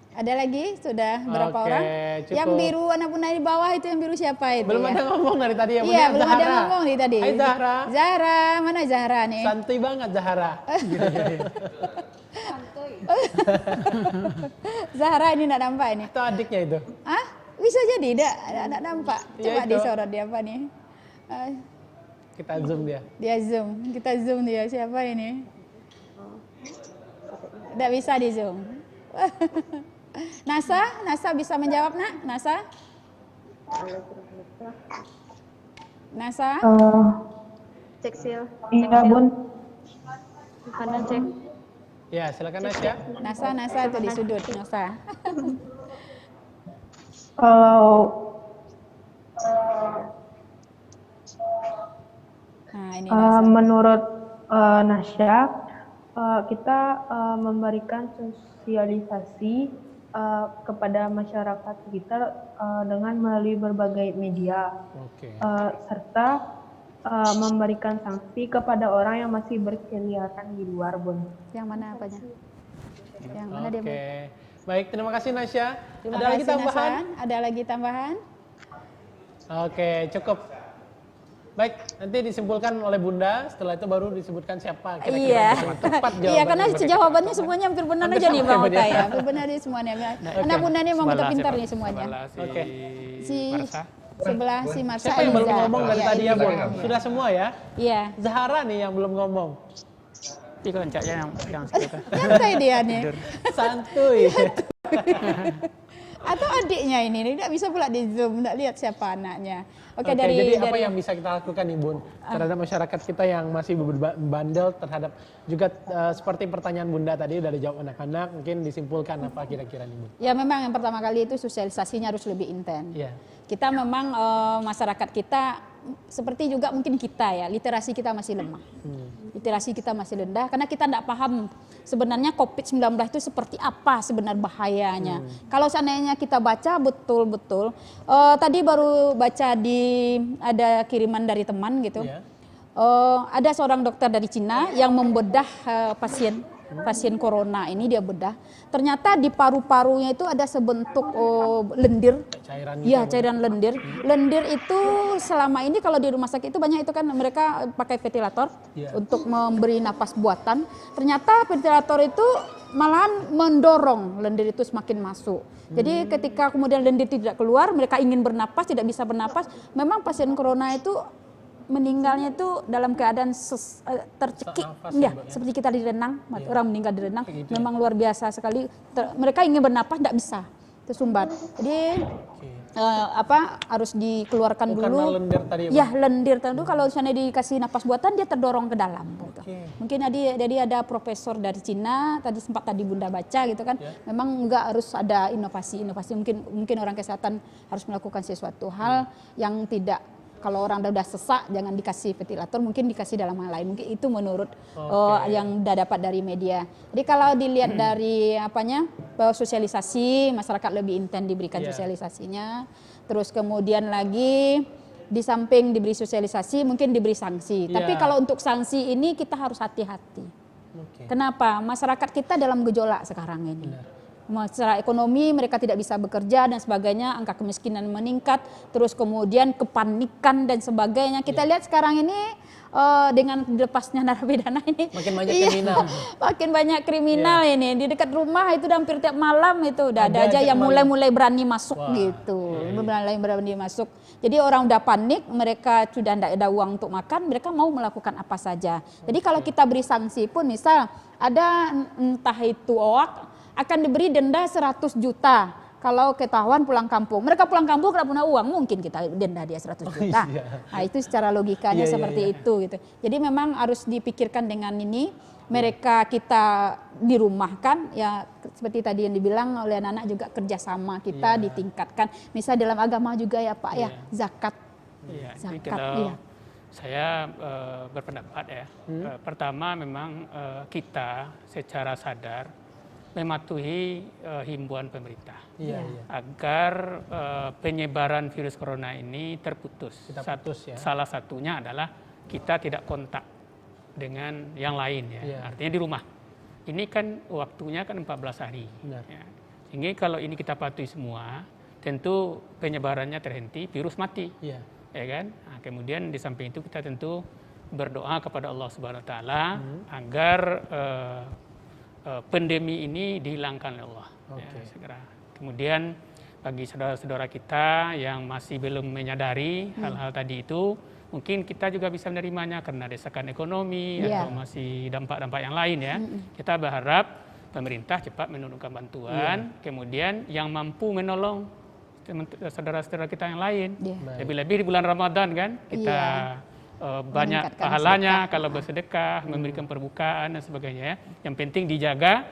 Ada lagi? Sudah berapa Oke, orang? cukup. Yang biru warna punai di bawah itu yang biru siapa itu? Belum ya? ada ngomong dari tadi ya Bun. Iya, ya? belum ada Zahra. ngomong nih tadi. Hai Zahra. Zahra, mana Zahra nih? Santuy banget Zahra. Zahra ini enggak nampak ini. Itu adiknya itu. Ah, bisa jadi enggak nampak. Iya, Coba itu. disorot dia apa nih? Kita zoom dia. Dia zoom, kita zoom dia siapa ini? Enggak bisa di zoom. Nasa bisa menjawab nak? Nasa? Cek sil. Iya Bun. Kanan cek. Ya, silakan Nasya. Nasa itu di sudut Nasa. Kalau Nah, ini menurut Nasyak, kita memberikan sosialisasi kepada masyarakat sekitar dengan melalui berbagai media, serta memberikan sanksi kepada orang yang masih berkeliaran di luar, Bun. Yang mana apanya? Yang mana dia? Baik, terima kasih Nasya. Ada lagi tambahan? Ada lagi tambahan? Oke, cukup. Baik, nanti disimpulkan oleh Bunda, setelah itu baru disebutkan siapa kira-kira yang tepat jawabannya. Iya, karena jawabannya semuanya hampir benar aja nih Bang Oka ya. Hampir benar nih semuanya. Karena Bunda ini memang pintar nih semuanya. Oke. Sebelah si Marsa. Siapa yang belum ngomong dari tadi ya, Bun? Sudah semua ya? Iya. Zahara nih yang belum ngomong. Itu loncatnya yang sekitar. Santai dia nih. Santuy. Atau adiknya ini tidak bisa pula di zoom, tidak lihat siapa anaknya. Oke, jadi apa yang bisa kita lakukan nih Bun terhadap masyarakat kita yang masih berbandel terhadap juga seperti pertanyaan Bunda tadi udah dijawab anak-anak, mungkin disimpulkan apa kira-kira nih Bun? Ya memang yang pertama kali itu sosialisasinya harus lebih intens. Yeah. Kita memang masyarakat kita seperti juga mungkin kita ya, literasi kita masih lemah. Literasi kita masih rendah karena kita tidak paham sebenarnya COVID-19 itu seperti apa sebenarnya bahayanya. Kalau seandainya kita baca betul-betul, tadi baru baca ada kiriman dari teman gitu. Ada seorang dokter dari Cina yang membedah pasien corona ini, dia bedah. Ternyata di paru-parunya itu ada sebentuk lendir. Cairan lendir. Lendir itu selama ini kalau di rumah sakit itu banyak itu kan mereka pakai ventilator untuk memberi napas buatan. Ternyata ventilator itu malahan mendorong lendir itu semakin masuk. Jadi ketika kemudian lendir tidak keluar, mereka ingin bernapas, tidak bisa bernapas. Memang pasien corona itu meninggalnya itu dalam keadaan tercekik, ya, seperti kita direnang, orang meninggal direnang, memang luar biasa sekali. Mereka ingin bernapas, tidak bisa, tersumbat. Jadi harus dikeluarkan dulu. Lendir tadi, ya lendir tadi. Kalau misalnya dikasih napas buatan, dia terdorong ke dalam. Gitu. Mungkin jadi ada profesor dari Cina, sempat tadi Bunda baca gitu kan. Memang enggak harus ada inovasi. Mungkin orang kesehatan harus melakukan sesuatu hal yang tidak. Kalau orang udah sesak, jangan dikasih ventilator, mungkin dikasih dalam hal lain. Mungkin itu menurut yang udah dapat dari media. Jadi kalau dilihat dari sosialisasi, masyarakat lebih intens diberikan sosialisasinya. Terus kemudian lagi di samping diberi sosialisasi, mungkin diberi sanksi. Tapi kalau untuk sanksi ini kita harus hati-hati. Kenapa? Masyarakat kita dalam gejolak sekarang ini. Secara ekonomi mereka tidak bisa bekerja dan sebagainya, angka kemiskinan meningkat, terus kemudian kepanikan dan sebagainya. Kita lihat sekarang ini dengan dilepasnya narapidana ini makin banyak kriminal. Makin banyak kriminal ini di dekat rumah itu hampir tiap malam itu udah ada aja yang mulai berani masuk gitu. Mulai berani masuk. Jadi orang udah panik, mereka sudah tidak ada uang untuk makan, mereka mau melakukan apa saja. Jadi kalau kita beri sanksi pun misal ada entah itu akan diberi denda 100 juta kalau ketahuan pulang kampung. Mereka pulang kampung tidak punya uang, mungkin kita denda dia 100 juta. Nah itu secara logikanya seperti itu gitu. Jadi memang harus dipikirkan dengan ini. Mereka kita dirumahkan ya seperti tadi yang dibilang oleh anak-anak juga kerjasama kita ditingkatkan. Misal dalam agama juga ya Pak ya zakat. Zakat. Saya berpendapat ya. Pertama memang kita secara sadar mematuhi himbauan pemerintah agar penyebaran virus corona ini terputus. Salah satunya adalah kita tidak kontak dengan yang lain artinya di rumah. Ini kan waktunya kan 14 hari. Sehingga kalau ini kita patuhi semua, tentu penyebarannya terhenti, virus mati. Ya kan? Nah, kemudian di samping itu kita tentu berdoa kepada Allah Subhanahu wa taala agar pandemi ini dihilangkan oleh Allah segera. Kemudian bagi saudara-saudara kita yang masih belum menyadari hal-hal tadi itu, mungkin kita juga bisa menerimanya karena desakan ekonomi atau masih dampak-dampak yang lain ya. Kita berharap pemerintah cepat menurunkan bantuan, kemudian yang mampu menolong saudara-saudara kita yang lain. Lebih-lebih di bulan Ramadan kan kita banyak pahalanya kalau bersedekah, memberikan perbukaan dan sebagainya. Yang penting dijaga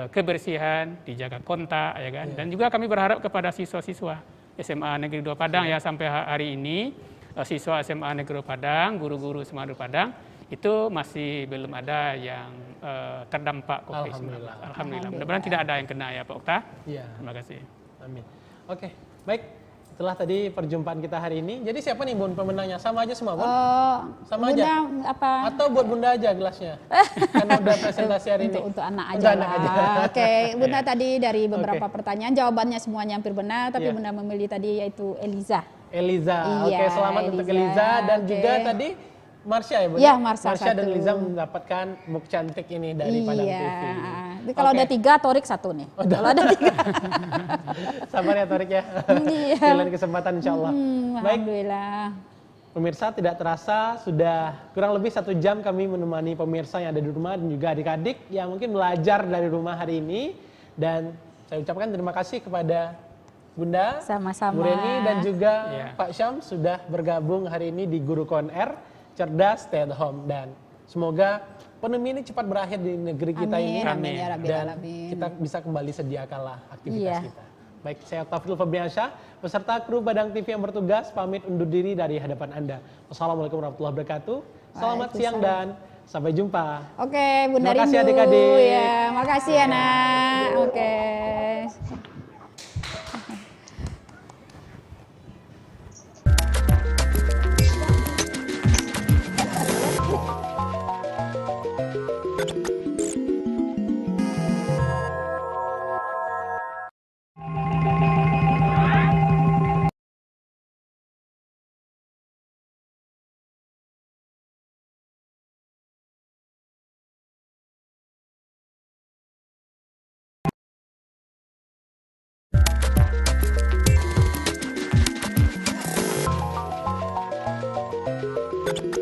kebersihan, dijaga kontak ya kan. Dan juga kami berharap kepada siswa-siswa SMA Negeri 2 Padang ya sampai hari ini siswa SMA Negeri Padang, guru-guru SMA Negeri Padang, itu masih belum ada yang terdampak COVID-19. Alhamdulillah. Mudah-mudahan tidak ada yang kena ya Pak Okta. Iya. Terima kasih. Amin. Oke, baik. Setelah tadi perjumpaan kita hari ini, jadi siapa nih Bun pemenangnya? Sama aja semua Bun? Sama Bunda, aja? apa? Atau buat Bunda aja gelasnya? Kan udah presentasi hari ini. Untuk anak aja Anak lah. aja. Oke, Bunda tadi dari beberapa pertanyaan, jawabannya semuanya hampir benar, tapi Iya. Bunda memilih tadi yaitu Eliza. Eliza, Iya, oke selamat untuk Eliza, Eliza dan oke. juga tadi Marsha ya Bun? Iya, Marsha dan satu. Eliza mendapatkan book cantik ini dari Padang Iya. TV. Jadi kalau Oke. ada 3, Torik 1 nih. Kalau ada 3. Sabar ya Torik ya. Iya. Di lain kesempatan insya Allah. Baik, Alhamdulillah. pemirsa tidak terasa sudah kurang lebih 1 jam kami menemani pemirsa yang ada di rumah dan juga adik-adik yang mungkin belajar dari rumah hari ini. Dan saya ucapkan terima kasih kepada Bunda, Sama-sama. Bu Reni dan juga Iya. Pak Syam sudah bergabung hari ini di Guru Kon-Air, cerdas stay at home, dan semoga pandemi ini cepat berakhir di negeri kita ini. Amin, ya Rabbil Dan Alamin. kita bisa kembali sedia kala aktivitas Iya. kita. Baik, saya Oktafril Febriansyah beserta kru Padang TV yang bertugas pamit undur diri dari hadapan Anda. Wassalamualaikum warahmatullahi wabarakatuh. Selamat siang dan sampai jumpa. Oke, Bunda Terima kasih Rindu. adik-adik. Ya, makasih ya, Nak. Oke. Thank you.